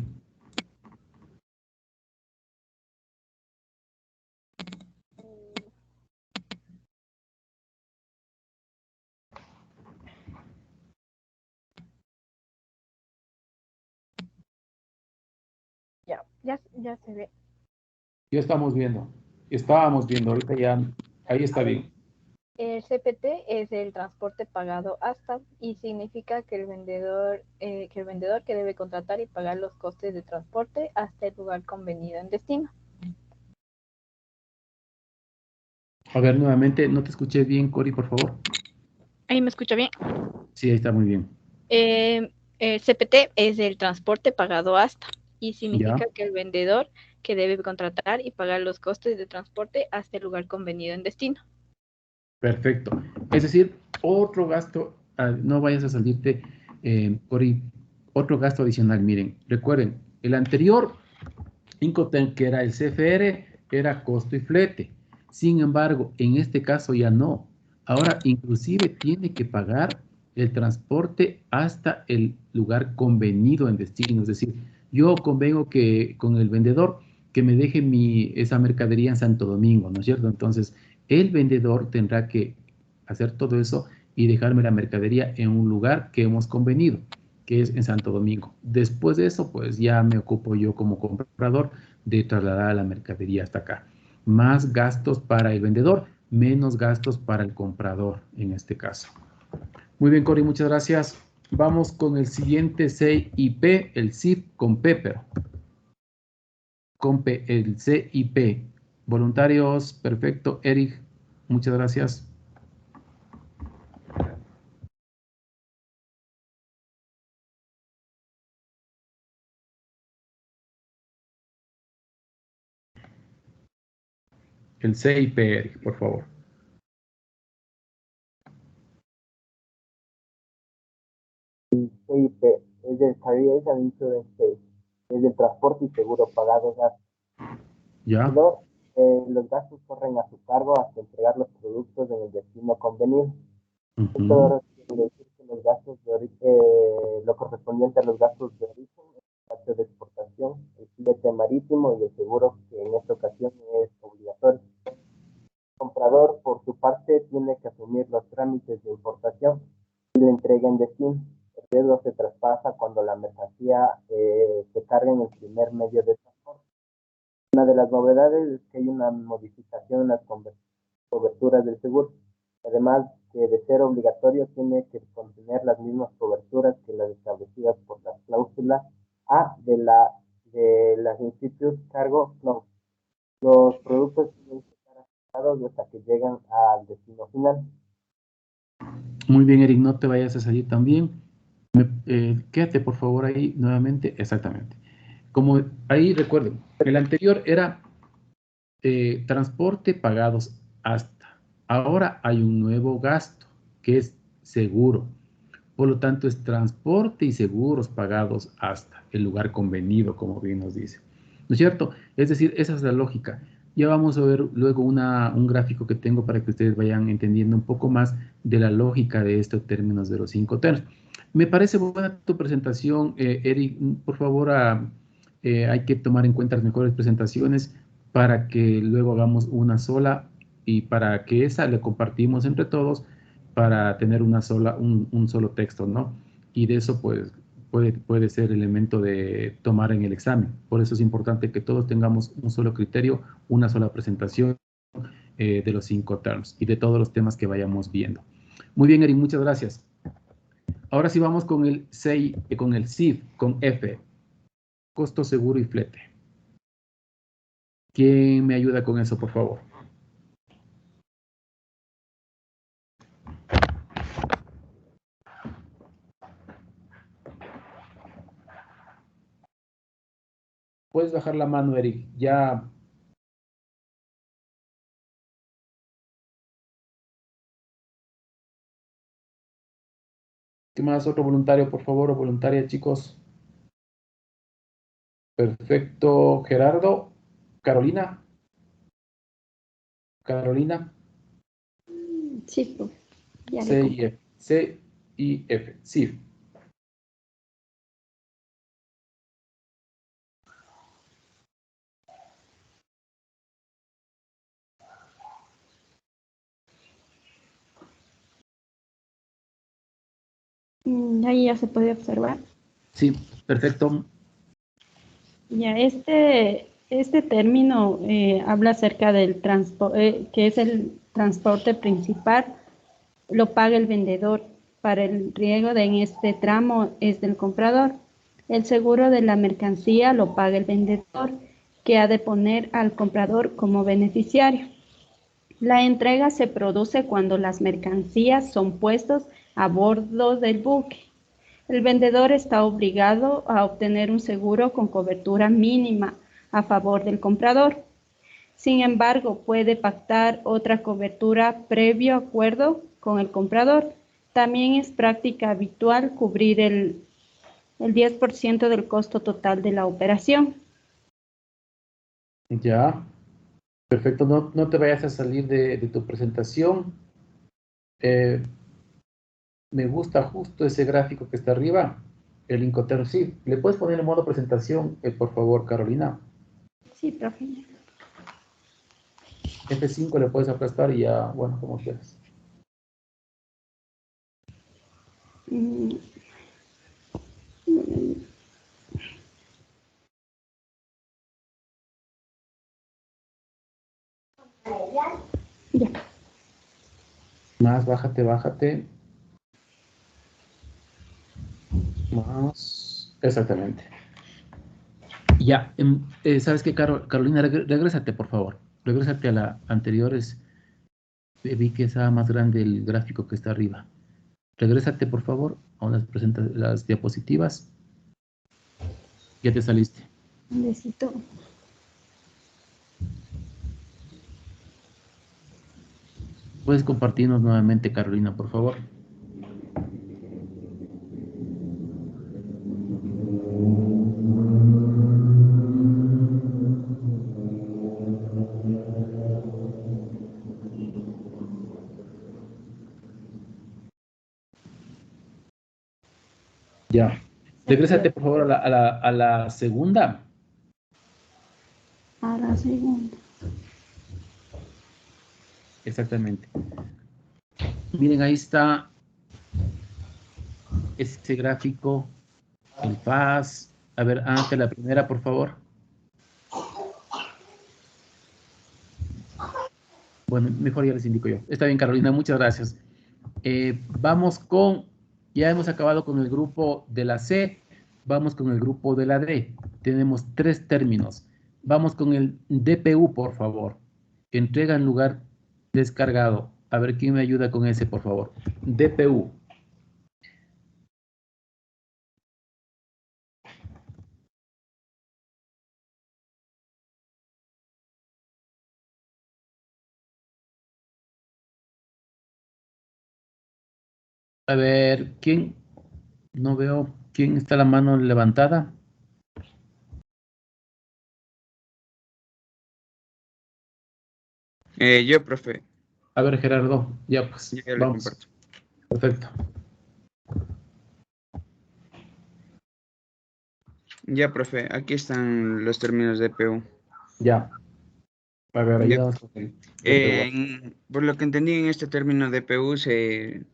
Ya se ve. Ya estamos viendo. Estábamos viendo, ahorita ya, ahí está bien. El CPT es el transporte pagado hasta y significa que el vendedor que debe contratar y pagar los costes de transporte hasta el lugar convenido en destino. A ver, nuevamente, no te escuché bien, Cori, por favor. ¿Ahí me escucha bien? Sí, ahí está muy bien. El CPT es el transporte pagado hasta y significa que el vendedor que debe contratar y pagar los costes de transporte hasta el lugar convenido en destino. Perfecto. Es decir, otro gasto, no vayas a salirte, Cori, otro gasto adicional. Miren, recuerden, el anterior Incoterm, que era el CFR, era costo y flete. Sin embargo, en este caso ya no. Ahora, inclusive tiene que pagar el transporte hasta el lugar convenido en destino. Es decir, yo convengo que con el vendedor que me deje esa mercadería en Santo Domingo, ¿no es cierto? Entonces, el vendedor tendrá que hacer todo eso y dejarme la mercadería en un lugar que hemos convenido, que es en Santo Domingo. Después de eso, pues ya me ocupo yo como comprador de trasladar la mercadería hasta acá. Más gastos para el vendedor, menos gastos para el comprador en este caso. Muy bien, Cori, muchas gracias. Vamos con el siguiente CIP, el CIP con Pepper. Con el CIP. Voluntarios, perfecto. Eric, muchas gracias. El CIP, Eric, por favor. CIP es del Carrier and Insurance Pay, es del transporte y seguro pagado. ¿Ya? Los gastos corren a su cargo hasta entregar los productos en el destino convenido. Esto quiere decir que los gastos de lo correspondiente a los gastos de origen, el gasto de exportación, el flete marítimo y el seguro, que en esta ocasión es obligatorio. El comprador, por su parte, tiene que asumir los trámites de importación y la entrega en destino. El riesgo se traspasa cuando la mercancía se carga en el primer medio de transporte. Una de las novedades es que hay una modificación en las coberturas del seguro. Además que de ser obligatorio, tiene que contener las mismas coberturas que las establecidas por la cláusula A de las Institute Cargo Clause. Los productos tienen que estar asegurados hasta que llegan al destino final. Muy bien, Eric, no te vayas a salir también. Quédate por favor ahí nuevamente, exactamente. Como ahí recuerden, el anterior era transporte pagados hasta. Ahora hay un nuevo gasto que es seguro. Por lo tanto, es transporte y seguros pagados hasta el lugar convenido, como bien nos dice. ¿No es cierto? Es decir, esa es la lógica. Ya vamos a ver luego un gráfico que tengo para que ustedes vayan entendiendo un poco más de la lógica de estos términos de los Incoterms. Me parece buena tu presentación, Eric. Por favor, hay que tomar en cuenta las mejores presentaciones para que luego hagamos una sola y para que esa le compartimos entre todos para tener un solo texto, ¿no? Y de eso, pues, puede ser elemento de tomar en el examen. Por eso es importante que todos tengamos un solo criterio, una sola presentación de los Incoterms y de todos los temas que vayamos viendo. Muy bien, Eric, muchas gracias. Ahora sí vamos con el CIF, con F, costo seguro y flete. ¿Quién me ayuda con eso, por favor? Puedes bajar la mano, Eric. Ya. ¿Qué más? Otro voluntario, por favor, o voluntaria, chicos. Perfecto, Gerardo. Carolina. Carolina. Sí, profe. Ya le C y compré. F. C y F. Sí. Ahí ya se puede observar. Sí, perfecto. Ya, este término habla acerca del transporte, que es el transporte principal, lo paga el vendedor. Para el riesgo en este tramo es del comprador. El seguro de la mercancía lo paga el vendedor, que ha de poner al comprador como beneficiario. La entrega se produce cuando las mercancías son puestos a bordo del buque. El vendedor está obligado a obtener un seguro con cobertura mínima a favor del comprador. Sin embargo, puede pactar otra cobertura previo acuerdo con el comprador. También es práctica habitual cubrir el 10% del costo total de la operación. Ya. Perfecto. No te vayas a salir de tu presentación. Me gusta justo ese gráfico que está arriba. El Incoterm. Sí. ¿Le puedes poner en modo presentación, por favor, Carolina? Sí, profe. F5 le puedes aplastar y ya, bueno, como quieras. Mm. Ya. Más, bájate. Más. Exactamente. Ya. ¿Sabes qué, Carolina? Regrésate, por favor. Regrésate a la anterior. Vi que estaba más grande el gráfico que está arriba. Regrésate, por favor, a las diapositivas. Ya te saliste. Necesito. ¿Puedes compartirnos nuevamente, Carolina, por favor? Ya. Regrésate, por favor, a la segunda. A la segunda. Exactamente. Miren, ahí está este gráfico, el FAS. A ver, ante la primera, por favor. Bueno, mejor ya les indico yo. Está bien, Carolina, muchas gracias. Vamos ya hemos acabado con el grupo de la C, vamos con el grupo de la D. Tenemos 3 términos. Vamos con el DPU, por favor. Entrega en lugar descargado. A ver, ¿quién me ayuda con ese, por favor? DPU. A ver, ¿quién? No veo quién está la mano levantada. Yo, profe. A ver, Gerardo, ya pues, Ya le vamos. comparto. Perfecto. Ya, profe, aquí están los términos de PU. Ya. A ver, Ya. ayúdanos con el DPU. Por lo que entendí, en este término de PU se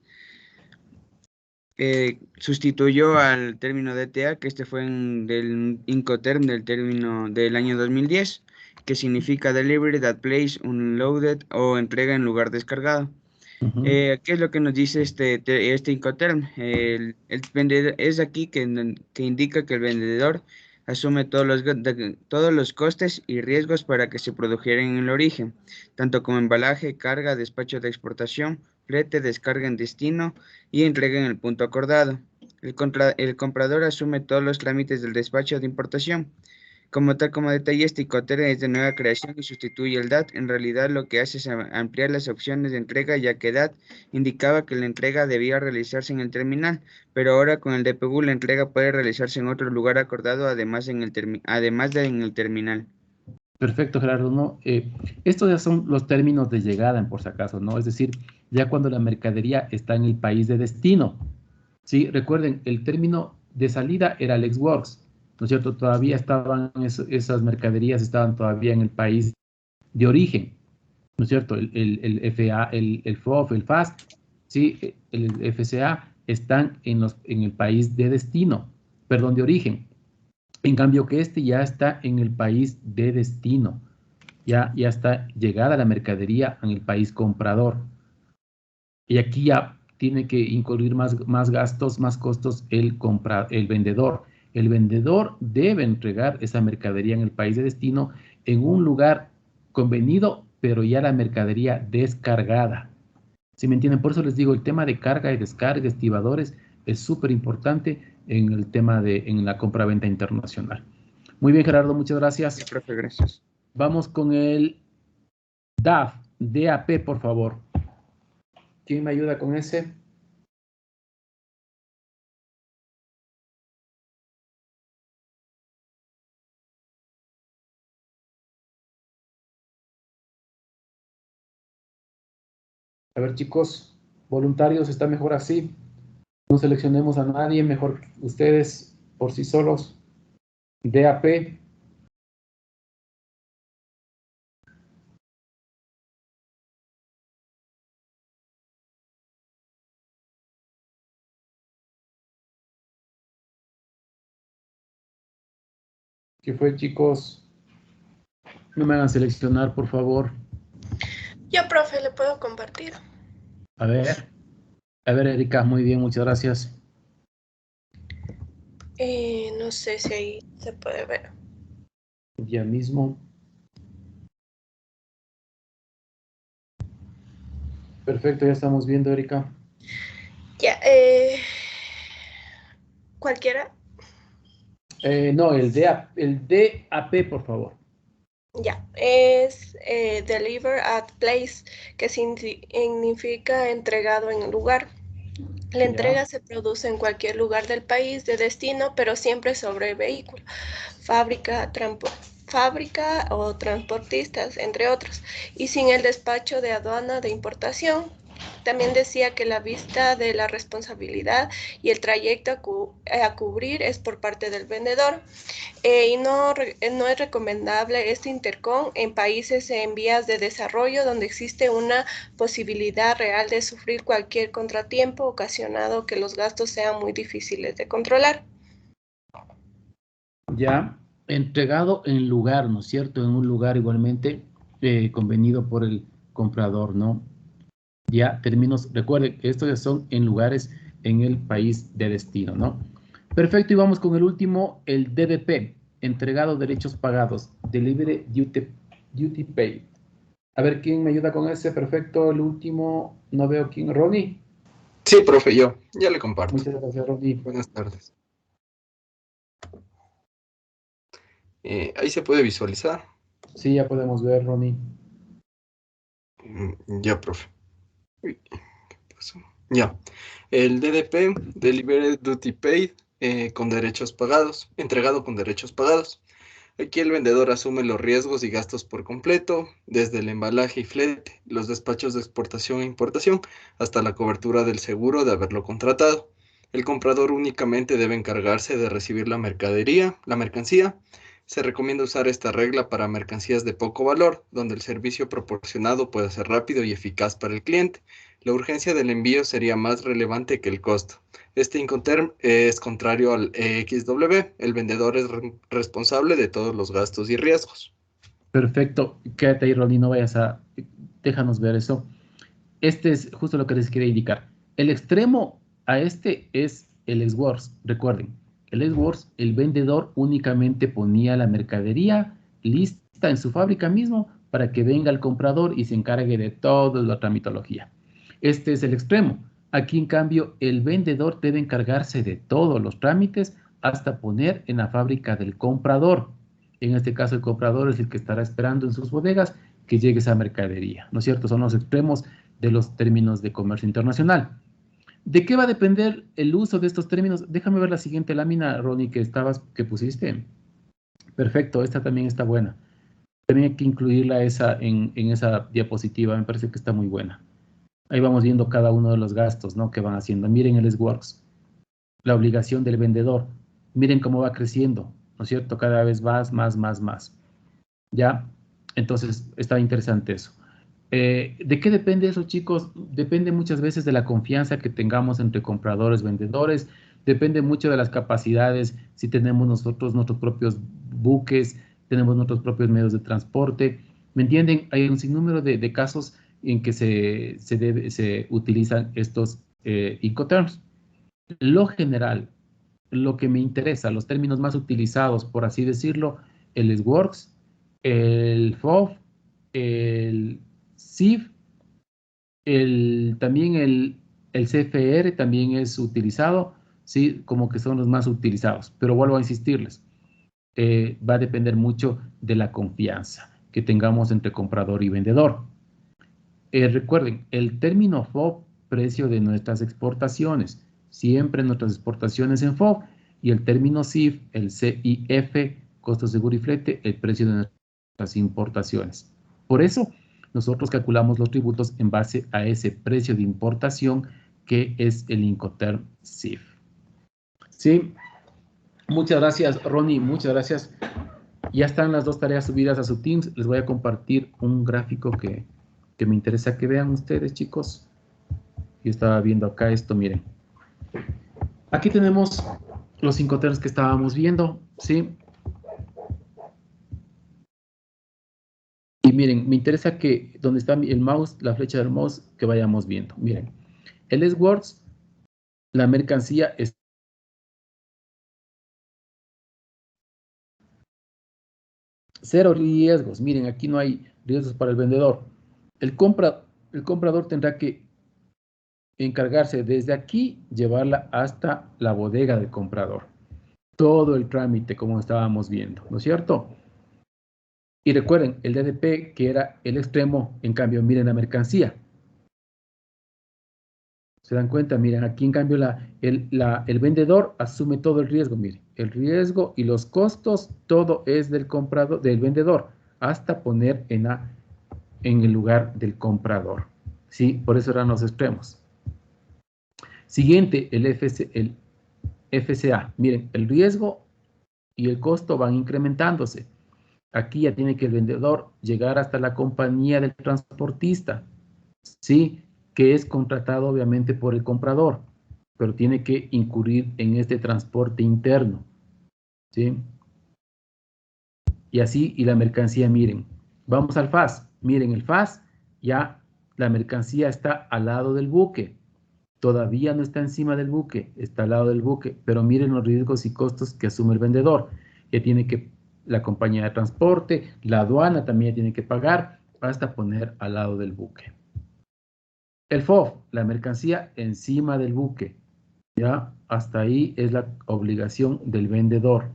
sustituyó al término DTA, que este fue del Incoterm del término del año 2010, que significa Delivery that place unloaded o entrega en lugar descargado. ¿Qué es lo que nos dice este Incoterm? El vendedor es aquí que indica que el vendedor asume todos los costes y riesgos para que se produjeran en el origen, tanto como embalaje, carga, despacho de exportación, flete, descarga en destino y entrega en el punto acordado. El comprador asume todos los trámites del despacho de importación, Como tal como detalle, este Incoterm es de nueva creación y sustituye el DAT. En realidad lo que hace es ampliar las opciones de entrega, ya que DAT indicaba que la entrega debía realizarse en el terminal, pero ahora con el DPU la entrega puede realizarse en otro lugar acordado, además de en el terminal. Perfecto, Gerardo, ¿no? Estos ya son los términos de llegada, por si acaso, ¿no? Es decir, ya cuando la mercadería está en el país de destino. Sí, recuerden, el término de salida era el ex-works, ¿no es cierto? Todavía estaban, esas mercaderías estaban todavía en el país de origen, ¿no es cierto? El FA, el FOF, el FAST, ¿sí? El FCA están en el país de destino, perdón, de origen. En cambio que este ya está en el país de destino, ya está llegada la mercadería en el país comprador. Y aquí ya tiene que incluir más gastos, más costos el vendedor. El vendedor debe entregar esa mercadería en el país de destino en un lugar convenido, pero ya la mercadería descargada. ¿Sí me entienden? Por eso les digo, el tema de carga y descarga, estibadores, es súper importante en el tema en la compra-venta internacional. Muy bien, Gerardo, muchas gracias. Sí, profe, gracias. Vamos con el DAP, por favor. ¿Quién me ayuda con ese? A ver, chicos, voluntarios, está mejor así. No seleccionemos a nadie, mejor ustedes por sí solos. DAP. ¿Qué fue, chicos? No me hagan seleccionar, por favor. Yo, profe, le puedo compartir. A ver, Erika, muy bien, muchas gracias. No sé si ahí se puede ver. Ya mismo. Perfecto, ya estamos viendo, Erika. Ya, ¿cualquiera? No, el DAP, por favor. Ya, es Deliver at Place, que significa entregado en el lugar. La entrega se produce en cualquier lugar del país de destino, pero siempre sobre el vehículo, fábrica o transportistas, entre otros, y sin el despacho de aduana de importación. También decía que la vista de la responsabilidad y el trayecto a cubrir es por parte del vendedor. Y no es recomendable este intercom en países en vías de desarrollo donde existe una posibilidad real de sufrir cualquier contratiempo ocasionado que los gastos sean muy difíciles de controlar. Ya, entregado en lugar, ¿no es cierto? En un lugar igualmente convenido por el comprador, ¿no? Ya, términos, recuerden que estos ya son en lugares en el país de destino, ¿no? Perfecto, y vamos con el último, el DDP, entregado derechos pagados, Delivery Duty Paid. A ver, ¿quién me ayuda con ese? Perfecto, el último, no veo quién, ¿Ronnie? Sí, profe, yo, ya le comparto. Muchas gracias, Ronnie. Buenas tardes. Ahí se puede visualizar. Sí, ya podemos ver, Ronnie. Ya, profe. Uy, ¿qué pasó? Ya. El DDP, Delivery Duty Paid, con derechos pagados, entregado con derechos pagados. Aquí el vendedor asume los riesgos y gastos por completo, desde el embalaje y flete, los despachos de exportación e importación, hasta la cobertura del seguro de haberlo contratado. El comprador únicamente debe encargarse de recibir la mercancía. Se recomienda usar esta regla para mercancías de poco valor, donde el servicio proporcionado puede ser rápido y eficaz para el cliente. La urgencia del envío sería más relevante que el costo. Este Incoterm es contrario al EXW. El vendedor es responsable de todos los gastos y riesgos. Perfecto. Quédate ahí, Ronnie, no vayas a... Déjanos ver eso. Este es justo lo que les quería indicar. El extremo a este es el ex-works. Recuerden, el ex-works, el vendedor únicamente ponía la mercadería lista en su fábrica mismo para que venga el comprador y se encargue de toda la tramitología. Este es el extremo. Aquí, en cambio, el vendedor debe encargarse de todos los trámites hasta poner en la fábrica del comprador. En este caso, el comprador es el que estará esperando en sus bodegas que llegue esa mercadería, ¿no es cierto? Son los extremos de los términos de comercio internacional. ¿De qué va a depender el uso de estos términos? Déjame ver la siguiente lámina, Ronnie, que pusiste. Perfecto, esta también está buena. También hay que incluirla en esa diapositiva, me parece que está muy buena. Ahí vamos viendo cada uno de los gastos, ¿no?, que van haciendo. Miren el S-Works, la obligación del vendedor. Miren cómo va creciendo, ¿no es cierto? Cada vez más. ¿Ya? Entonces, está interesante eso. ¿De qué depende eso, chicos? Depende muchas veces de la confianza que tengamos entre compradores, vendedores. Depende mucho de las capacidades, si tenemos nosotros nuestros propios buques, tenemos nuestros propios medios de transporte. ¿Me entienden? Hay un sinnúmero de casos en que se utilizan estos Incoterms. Lo general, lo que me interesa, los términos más utilizados, por así decirlo, el S-Works, el FOB, el CIF, también el CFR también es utilizado, ¿sí? Como que son los más utilizados. Pero vuelvo a insistirles, va a depender mucho de la confianza que tengamos entre comprador y vendedor. Recuerden, el término FOB, precio de nuestras exportaciones, siempre nuestras exportaciones en FOB, y el término CIF, el CIF, costo seguro y flete, el precio de nuestras importaciones. Por eso, nosotros calculamos los tributos en base a ese precio de importación que es el Incoterm CIF. Sí, muchas gracias, Ronnie, muchas gracias. Ya están las dos tareas subidas a su Teams. Les voy a compartir un gráfico que me interesa que vean ustedes, chicos. Yo estaba viendo acá esto, miren. Aquí tenemos los Incoterms que estábamos viendo, ¿sí? Y miren, me interesa que donde está el mouse, la flecha del mouse, que vayamos viendo. Miren, el S-Works, la mercancía es cero riesgos. Miren, aquí no hay riesgos para el vendedor. El comprador tendrá que encargarse desde aquí, llevarla hasta la bodega del comprador. Todo el trámite, como estábamos viendo, ¿no es cierto? Y recuerden, el DDP, que era el extremo, en cambio, miren la mercancía. ¿Se dan cuenta? Miren, aquí en cambio el vendedor asume todo el riesgo. Miren, el riesgo y los costos, todo es del comprador, del vendedor, hasta poner en el lugar del comprador. ¿Sí? Por eso eran los extremos. Siguiente, el FCA. Miren, el riesgo y el costo van incrementándose. Aquí ya tiene que el vendedor llegar hasta la compañía del transportista, ¿sí? Que es contratado obviamente por el comprador, pero tiene que incurrir en este transporte interno, ¿sí? Y así, y la mercancía, miren, vamos al FAS. Miren, el FAS, ya la mercancía está al lado del buque. Todavía no está encima del buque, está al lado del buque, pero miren los riesgos y costos que asume el vendedor. Ya tiene que, la compañía de transporte, la aduana también tiene que pagar hasta poner al lado del buque. El FOB, la mercancía encima del buque, ya hasta ahí es la obligación del vendedor.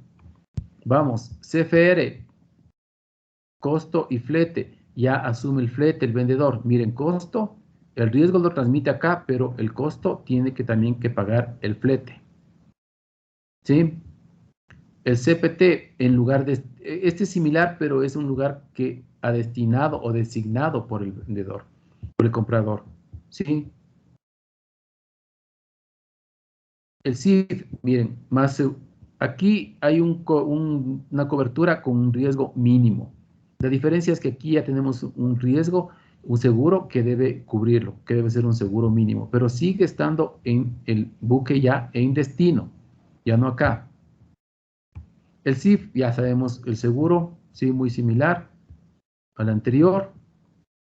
Vamos, CFR, costo y flete, ya asume el flete el vendedor. Miren, costo, el riesgo lo transmite acá, pero el costo tiene que también que pagar el flete. ¿Sí? El CPT, en lugar de... Este es similar, pero es un lugar que ha destinado o designado por el vendedor, por el comprador. ¿Sí? El CIF, miren, aquí hay una cobertura con un riesgo mínimo. La diferencia es que aquí ya tenemos un riesgo, un seguro que debe cubrirlo, que debe ser un seguro mínimo, pero sigue estando en el buque ya en destino, ya no acá. El CIF, ya sabemos, el seguro, sí, muy similar al anterior,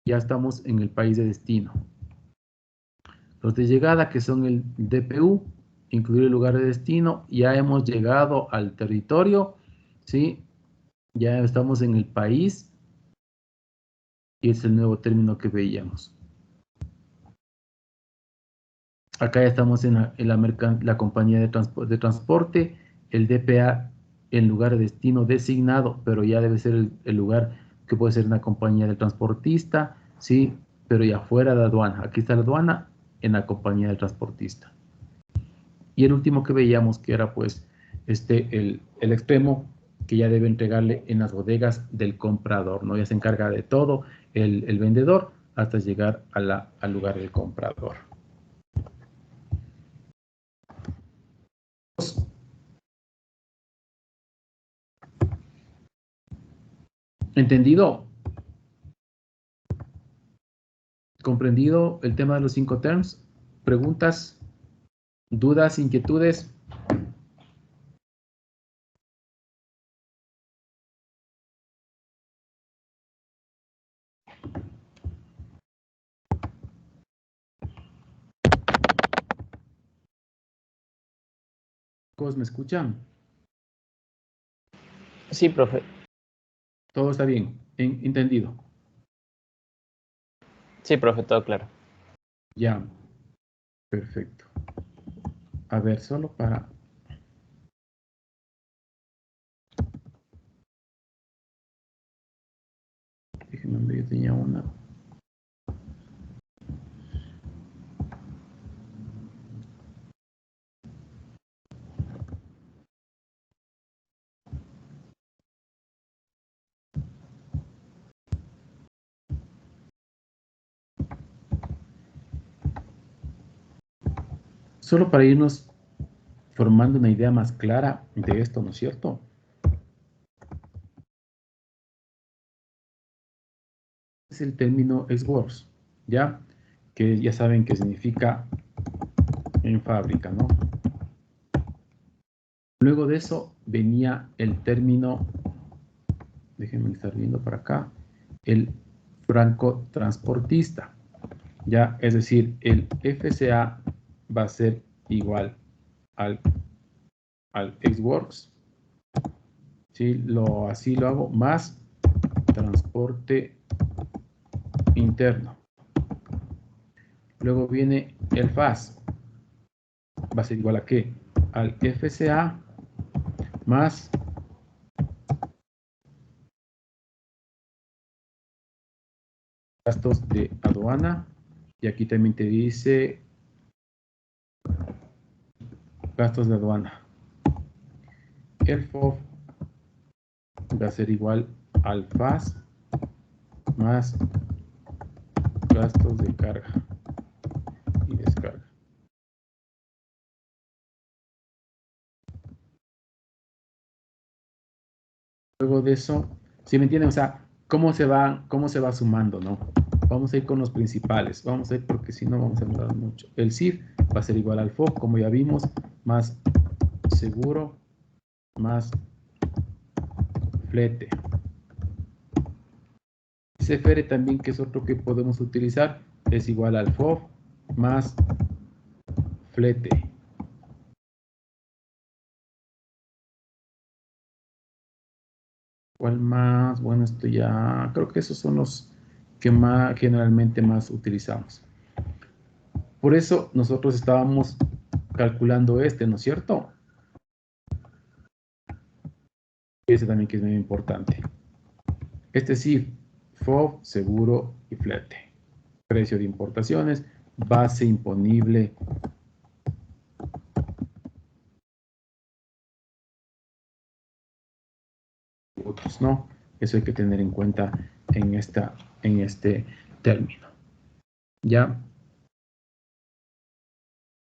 ya estamos en el país de destino. Los de llegada, que son el DPU, incluir el lugar de destino, ya hemos llegado al territorio, ¿sí? Ya estamos en el país, y es el nuevo término que veíamos. Acá ya estamos en la compañía de transporte, el DPA el lugar de destino designado, pero ya debe ser el lugar que puede ser una compañía del transportista, sí, pero ya fuera de aduana. Aquí está la aduana en la compañía del transportista. Y el último que veíamos que era pues el extremo que ya debe entregarle en las bodegas del comprador, ¿no? Ya se encarga de todo el vendedor hasta llegar al lugar del comprador. ¿Entendido? ¿Comprendido el tema de los 5 terms? ¿Preguntas? ¿Dudas? ¿Inquietudes? ¿Me escuchan? Sí, profe. Todo está bien, entendido. Sí, profe, todo claro. Ya, perfecto. A ver, solo para... Déjenme ver, yo tenía una. Solo para irnos formando una idea más clara de esto, ¿no es cierto? Es el término ex-works, ¿ya? Que ya saben que significa en fábrica, ¿no? Luego de eso venía el término, déjenme estar viendo para acá, el francotransportista, ¿ya? Es decir, el FCA va a ser igual al ex-works, ¿sí? Así lo hago, más transporte interno. Luego viene el FAS, va a ser igual a ¿qué? Al FCA más gastos de aduana, y aquí también te dice gastos de aduana. El FOB va a ser igual al FAS más gastos de carga y descarga. Luego de eso, ¿sí me entienden? O sea, cómo se va sumando, ¿no? Vamos a ir con los principales. Vamos a ir porque si no vamos a demorar mucho. El CIF va a ser igual al FOB, como ya vimos, más seguro, más flete. CFR también, que es otro que podemos utilizar, es igual al FOB más flete. ¿Cuál más? Bueno, esto ya, creo que esos son los que generalmente más utilizamos. Por eso nosotros estábamos calculando ¿no es cierto? Ese también que es muy importante. Este sí, FOB, seguro y flete. Precio de importaciones, base imponible. Otros no. Eso hay que tener en cuenta en este término. ¿Ya?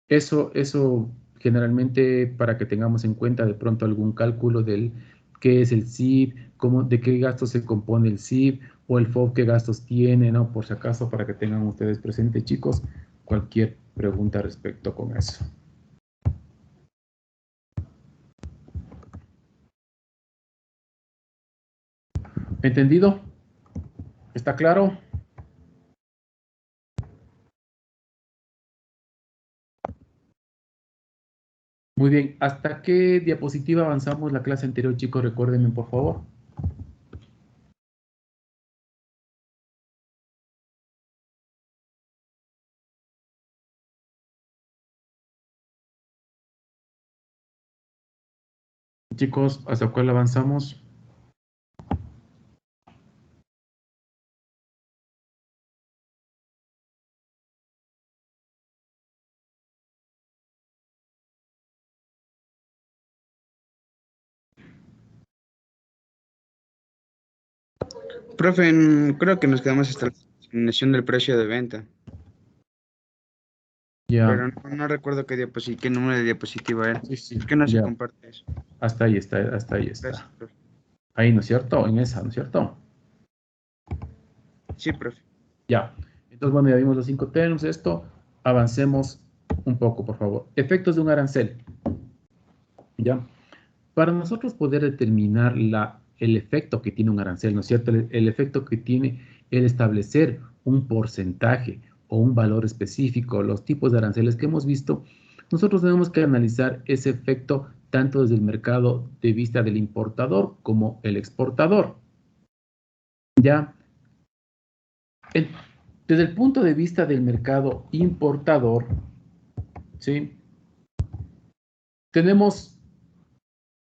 Eso generalmente para que tengamos en cuenta de pronto algún cálculo del qué es el SIB, de qué gastos se compone el SIB o el FOB qué gastos tiene, ¿no? Por si acaso, para que tengan ustedes presente, chicos, cualquier pregunta respecto con eso. ¿Entendido? ¿Está claro? Muy bien. ¿Hasta qué diapositiva avanzamos la clase anterior, chicos? Recuérdenme, por favor. Chicos, ¿hasta cuál avanzamos? Profe, creo que nos quedamos hasta la determinación del precio de venta. Ya. Pero no recuerdo qué número de diapositiva era. Sí, ¿Por qué no se ya. comparte eso? Hasta ahí está. Gracias, profe. Ahí, ¿no es cierto? En esa, ¿no es cierto? Sí, profe. Ya. Entonces, bueno, ya vimos los 5 términos. Esto, avancemos un poco, por favor. Efectos de un arancel. ¿Ya? Para nosotros poder determinar el efecto que tiene un arancel, ¿no es cierto? El efecto que tiene el establecer un porcentaje o un valor específico, los tipos de aranceles que hemos visto, nosotros tenemos que analizar ese efecto tanto desde el mercado de vista del importador como el exportador. ¿Ya? Desde el punto de vista del mercado importador, ¿sí? Tenemos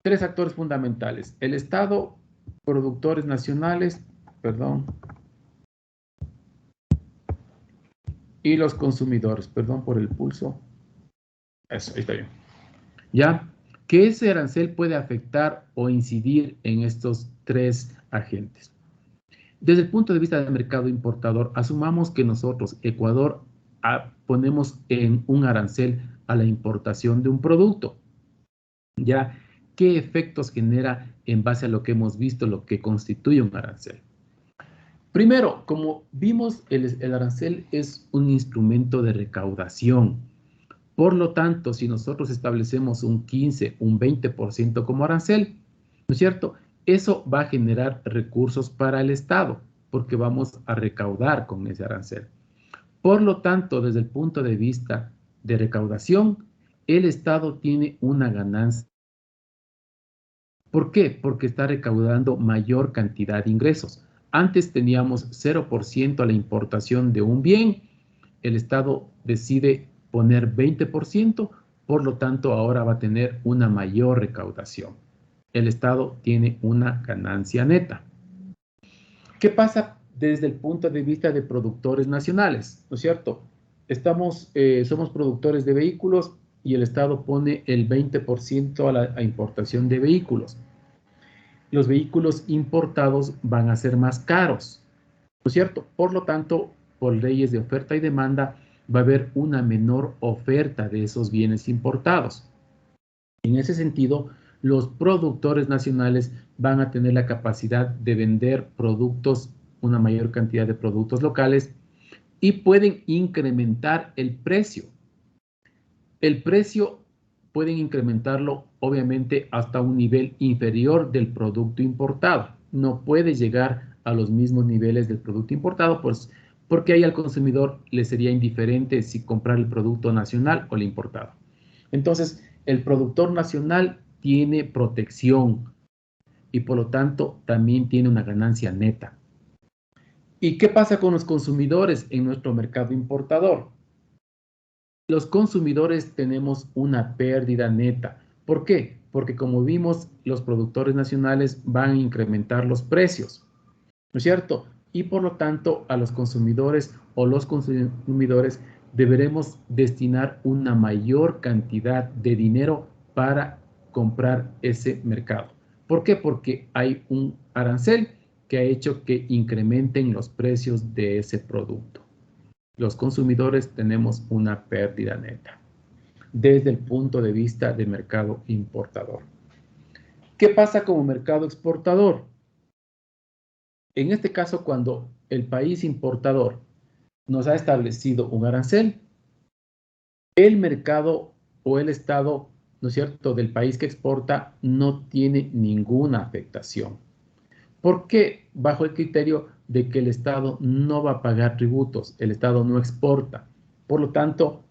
3 actores fundamentales: el Estado, productores nacionales, y los consumidores. Perdón por el pulso. Eso, ahí está bien. ¿Ya? Que ese arancel puede afectar o incidir en estos 3 agentes. Desde el punto de vista del mercado importador, asumamos que nosotros, Ecuador, ponemos en un arancel a la importación de un producto. ¿Ya? ¿Qué efectos genera en base a lo que hemos visto, lo que constituye un arancel? Primero, como vimos, el arancel es un instrumento de recaudación. Por lo tanto, si nosotros establecemos un 15, un 20% como arancel, ¿no es cierto? Eso va a generar recursos para el Estado, porque vamos a recaudar con ese arancel. Por lo tanto, desde el punto de vista de recaudación, el Estado tiene una ganancia. ¿Por qué? Porque está recaudando mayor cantidad de ingresos. Antes teníamos 0% a la importación de un bien, el Estado decide poner 20%, por lo tanto ahora va a tener una mayor recaudación. El Estado tiene una ganancia neta. ¿Qué pasa desde el punto de vista de productores nacionales? ¿No es cierto? Somos productores de vehículos y el Estado pone el 20% a la importación de vehículos. Los vehículos importados van a ser más caros, ¿no es cierto? Por lo tanto, por leyes de oferta y demanda, va a haber una menor oferta de esos bienes importados. En ese sentido, los productores nacionales van a tener la capacidad de vender productos, una mayor cantidad de productos locales, y pueden incrementar el precio. El precio pueden incrementarlo, obviamente, hasta un nivel inferior del producto importado. No puede llegar a los mismos niveles del producto importado, pues, porque ahí al consumidor le sería indiferente si comprar el producto nacional o el importado. Entonces, el productor nacional tiene protección y por lo tanto también tiene una ganancia neta. ¿Y qué pasa con los consumidores en nuestro mercado importador? Los consumidores tenemos una pérdida neta. ¿Por qué? Porque como vimos, los productores nacionales van a incrementar los precios, ¿no es cierto? Y por lo tanto, a los consumidores o los consumidores deberemos destinar una mayor cantidad de dinero para comprar ese mercado. ¿Por qué? Porque hay un arancel que ha hecho que incrementen los precios de ese producto. Los consumidores tenemos una pérdida neta desde el punto de vista del mercado importador. ¿Qué pasa como mercado exportador? En este caso, cuando el país importador nos ha establecido un arancel, el mercado o el Estado, ¿no es cierto?, del país que exporta no tiene ninguna afectación. ¿Por qué? Bajo el criterio de que el Estado no va a pagar tributos, el Estado no exporta. Por lo tanto,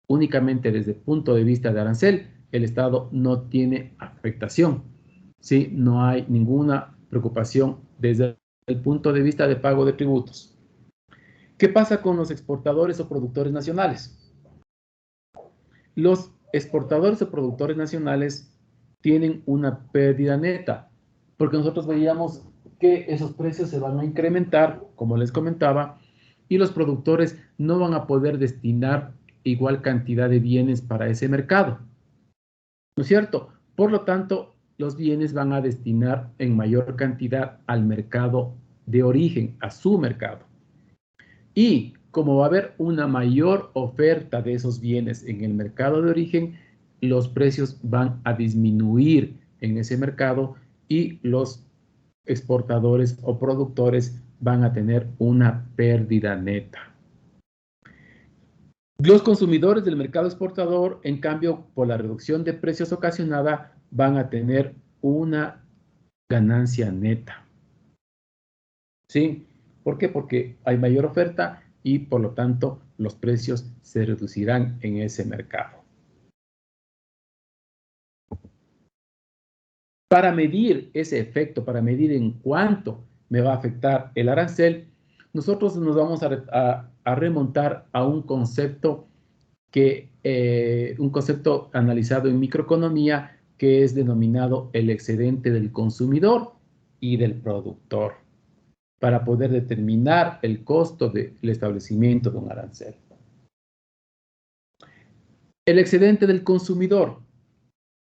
únicamente desde el punto de vista de arancel, el Estado no tiene afectación. ¿Sí? No hay ninguna preocupación desde el punto de vista de pago de tributos. ¿Qué pasa con los exportadores o productores nacionales? Los exportadores o productores nacionales tienen una pérdida neta, porque nosotros veíamos que esos precios se van a incrementar, como les comentaba, y los productores no van a poder destinar igual cantidad de bienes para ese mercado. ¿No es cierto? Por lo tanto, los bienes van a destinar en mayor cantidad al mercado de origen, a su mercado. Y como va a haber una mayor oferta de esos bienes en el mercado de origen, los precios van a disminuir en ese mercado y los exportadores o productores van a tener una pérdida neta. Los consumidores del mercado exportador, en cambio, por la reducción de precios ocasionada, van a tener una ganancia neta. ¿Sí? ¿Por qué? Porque hay mayor oferta y, por lo tanto, los precios se reducirán en ese mercado. Para medir ese efecto, para medir en cuánto me va a afectar el arancel, nosotros nos vamos a remontar a un concepto analizado en microeconomía que es denominado el excedente del consumidor y del productor, para poder determinar el costo del establecimiento de un arancel. El excedente del consumidor.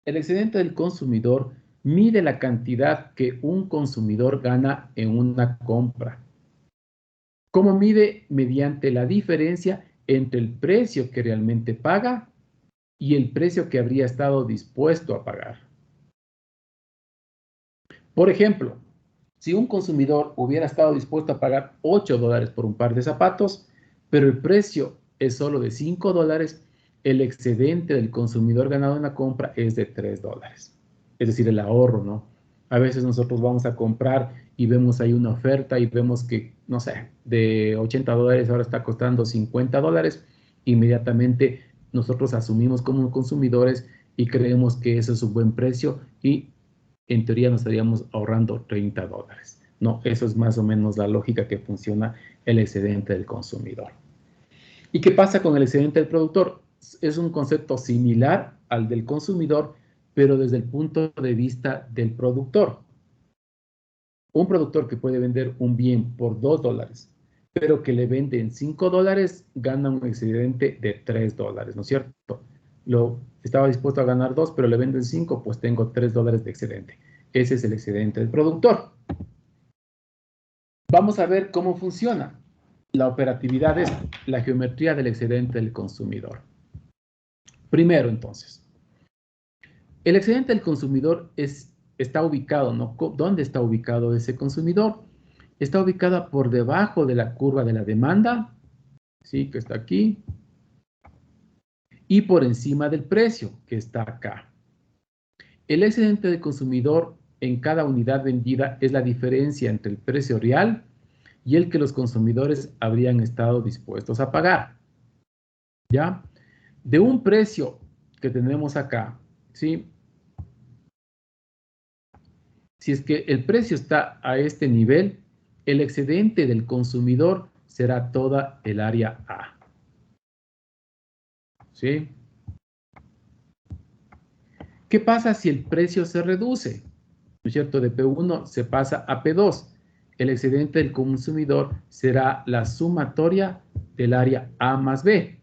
El excedente del consumidor mide la cantidad que un consumidor gana en una compra. ¿Cómo mide? Mediante la diferencia entre el precio que realmente paga y el precio que habría estado dispuesto a pagar. Por ejemplo, si un consumidor hubiera estado dispuesto a pagar $8 por un par de zapatos, pero el precio es solo de $5, el excedente del consumidor ganado en la compra es de $3. Es decir, el ahorro, ¿no? A veces nosotros vamos a comprar y vemos ahí una oferta y vemos que, no sé, de $80 ahora está costando $50. Inmediatamente nosotros asumimos como consumidores y creemos que eso es un buen precio y en teoría nos estaríamos ahorrando $30. No, eso es más o menos la lógica que funciona el excedente del consumidor. ¿Y qué pasa con el excedente del productor? Es un concepto similar al del consumidor, pero desde el punto de vista del productor. Un productor que puede vender un bien por $2, pero que le venden $5, gana un excedente de $3, ¿no es cierto? Estaba dispuesto a ganar 2, pero le venden 5, pues tengo $3 de excedente. Ese es el excedente del productor. Vamos a ver cómo funciona. La operatividad es la geometría del excedente del consumidor. Primero, entonces, el excedente del consumidor está ubicado, ¿no? ¿Dónde está ubicado ese consumidor? Está ubicada por debajo de la curva de la demanda, ¿sí? Que está aquí, y por encima del precio, que está acá. El excedente del consumidor en cada unidad vendida es la diferencia entre el precio real y el que los consumidores habrían estado dispuestos a pagar. ¿Ya? De un precio que tenemos acá, ¿sí? Si es que el precio está a este nivel, el excedente del consumidor será toda el área A. ¿Sí? ¿Qué pasa si el precio se reduce? ¿No es cierto? De P1 se pasa a P2. El excedente del consumidor será la sumatoria del área A más B.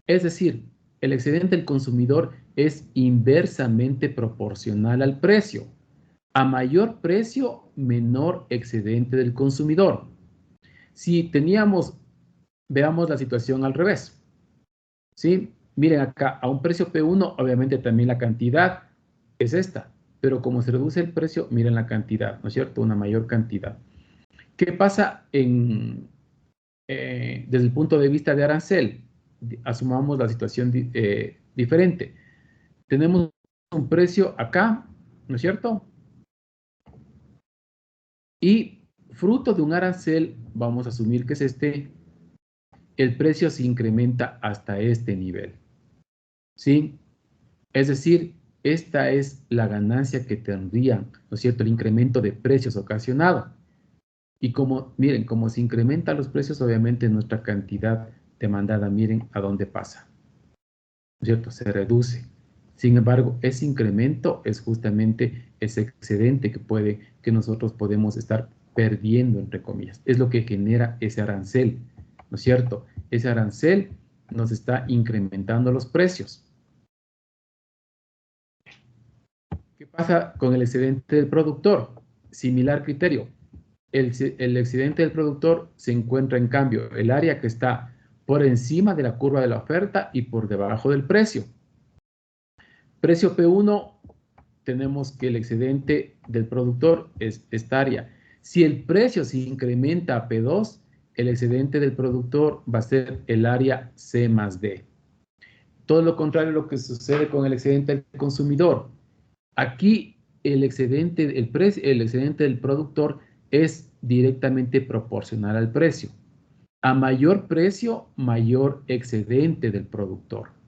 Es decir, el excedente del consumidor es inversamente proporcional al precio. A mayor precio, menor excedente del consumidor. Si teníamos, veamos la situación al revés. ¿Sí? Miren acá, a un precio P1, obviamente también la cantidad es esta. Pero como se reduce el precio, miren la cantidad, ¿no es cierto? Una mayor cantidad. ¿Qué pasa desde el punto de vista de arancel? Asumamos la situación diferente. Tenemos un precio acá, ¿no es cierto? Y fruto de un arancel, vamos a asumir que es este, el precio se incrementa hasta este nivel. ¿Sí? Es decir, esta es la ganancia que tendría, ¿no es cierto?, el incremento de precios ocasionado. Y como, miren, como se incrementan los precios, obviamente nuestra cantidad demandada, miren a dónde pasa. ¿No es cierto? Se reduce. Sin embargo, ese incremento es justamente ese excedente que nosotros podemos estar perdiendo, entre comillas. Es lo que genera ese arancel, ¿no es cierto? Ese arancel nos está incrementando los precios. ¿Qué pasa con el excedente del productor? Similar criterio. El excedente del productor se encuentra, en cambio, el área que está por encima de la curva de la oferta y por debajo del precio. Precio P1, tenemos que el excedente del productor es esta área. Si el precio se incrementa a P2, el excedente del productor va a ser el área C más D. Todo lo contrario a lo que sucede con el excedente del consumidor. Aquí el excedente del productor es directamente proporcional al precio. A mayor precio, mayor excedente del productor.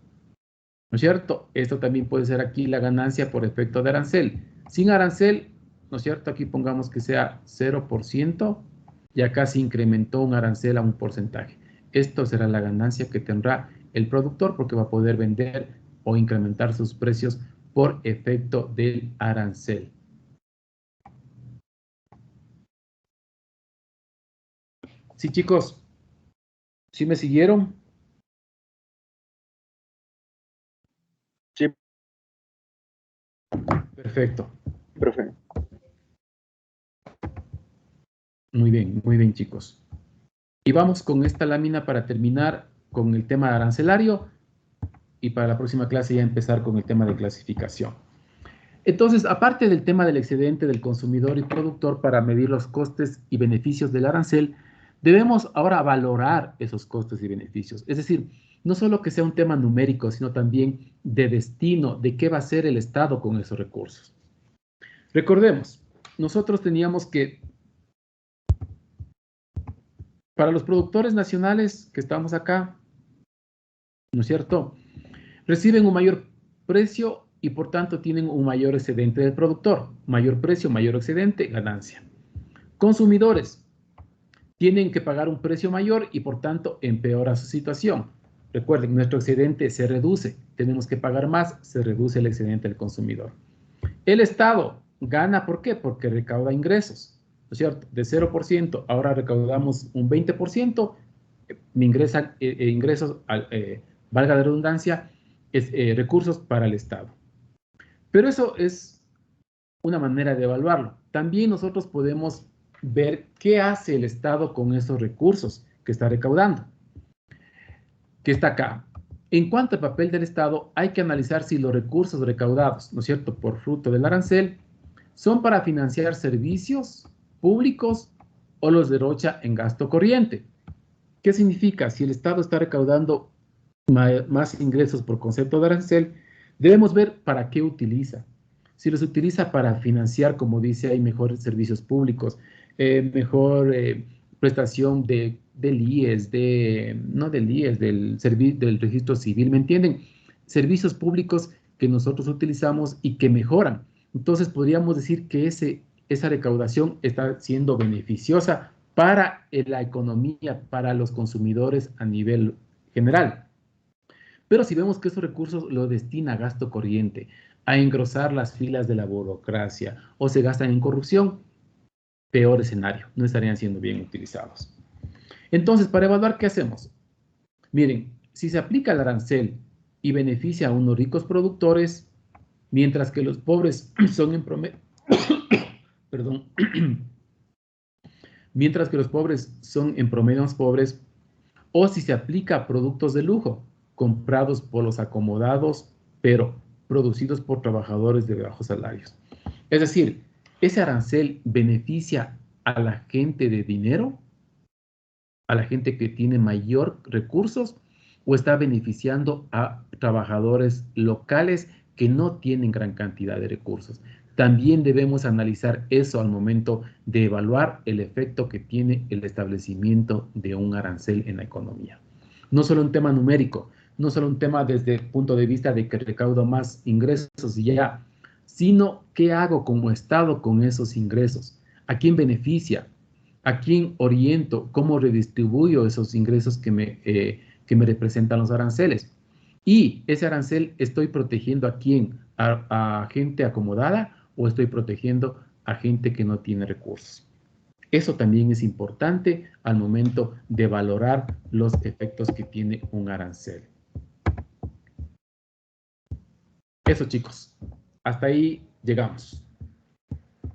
¿No es cierto? Esto también puede ser aquí la ganancia por efecto de arancel. Sin arancel, ¿no es cierto? Aquí pongamos que sea 0% y acá se incrementó un arancel a un porcentaje. Esto será la ganancia que tendrá el productor porque va a poder vender o incrementar sus precios por efecto del arancel. Sí, chicos, ¿sí me siguieron? Sí. Perfecto. Profe. Muy bien, chicos. Y vamos con esta lámina para terminar con el tema arancelario y para la próxima clase ya empezar con el tema de clasificación. Entonces, aparte del tema del excedente del consumidor y productor para medir los costes y beneficios del arancel, debemos ahora valorar esos costes y beneficios. Es decir, no solo que sea un tema numérico, sino también de destino, de qué va a hacer el Estado con esos recursos. Recordemos, nosotros teníamos que, para los productores nacionales que estamos acá, ¿no es cierto?, reciben un mayor precio y por tanto tienen un mayor excedente del productor. Mayor precio, mayor excedente, ganancia. Consumidores tienen que pagar un precio mayor y por tanto empeora su situación. Recuerden, nuestro excedente se reduce, tenemos que pagar más, se reduce el excedente del consumidor. El Estado gana, ¿por qué? Porque recauda ingresos, ¿no es cierto? De 0%, ahora recaudamos un 20%, me ingresan ingresos, valga la redundancia, recursos para el Estado. Pero eso es una manera de evaluarlo. También nosotros podemos ver qué hace el Estado con esos recursos que está recaudando, que está acá. En cuanto al papel del Estado, hay que analizar si los recursos recaudados, ¿no es cierto?, por fruto del arancel, son para financiar servicios públicos o los derrocha en gasto corriente. ¿Qué significa? Si el Estado está recaudando más ingresos por concepto de arancel, debemos ver para qué utiliza. Si los utiliza para financiar, como dice, hay mejores servicios públicos, mejor prestación del IES, del registro civil, ¿me entienden? Servicios públicos que nosotros utilizamos y que mejoran. Entonces podríamos decir que esa recaudación está siendo beneficiosa para la economía, para los consumidores a nivel general. Pero si vemos que esos recursos los destina a gasto corriente, a engrosar las filas de la burocracia o se gastan en corrupción, peor escenario, no estarían siendo bien utilizados. Entonces, para evaluar, ¿qué hacemos? Miren, si se aplica el arancel y beneficia a unos ricos productores, mientras que los pobres son en promedio, perdón, mientras que los pobres son en promedio más pobres, o si se aplica a productos de lujo, comprados por los acomodados, pero producidos por trabajadores de bajos salarios. Es decir, ¿ese arancel beneficia a la gente de dinero? ¿A la gente que tiene mayor recursos? ¿O está beneficiando a trabajadores locales que no tienen gran cantidad de recursos? También debemos analizar eso al momento de evaluar el efecto que tiene el establecimiento de un arancel en la economía. No solo un tema numérico, no solo un tema desde el punto de vista de que recaudo más ingresos y ya, sino qué hago como Estado con esos ingresos, a quién beneficia, a quién oriento, cómo redistribuyo esos ingresos que me representan los aranceles. Y ese arancel, ¿estoy protegiendo a quién? ¿A gente acomodada o estoy protegiendo a gente que no tiene recursos? Eso también es importante al momento de valorar los efectos que tiene un arancel. Eso, chicos. Hasta ahí llegamos.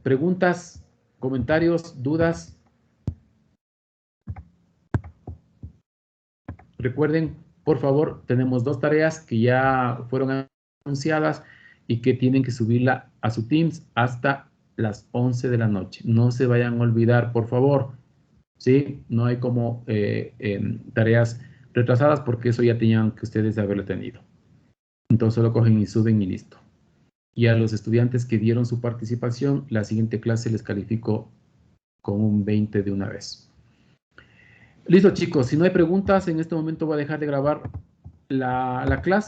¿Preguntas, comentarios, dudas? Recuerden, por favor, tenemos 2 tareas que ya fueron anunciadas y que tienen que subirla a su Teams hasta las 11 de la noche. No se vayan a olvidar, por favor. ¿Sí? No hay como tareas retrasadas porque eso ya tenían que ustedes haberlo tenido. Entonces solo cogen y suben y listo. Y a los estudiantes que dieron su participación, la siguiente clase les califico con un 20 de una vez. Listo, chicos. Si no hay preguntas, en este momento voy a dejar de grabar la clase.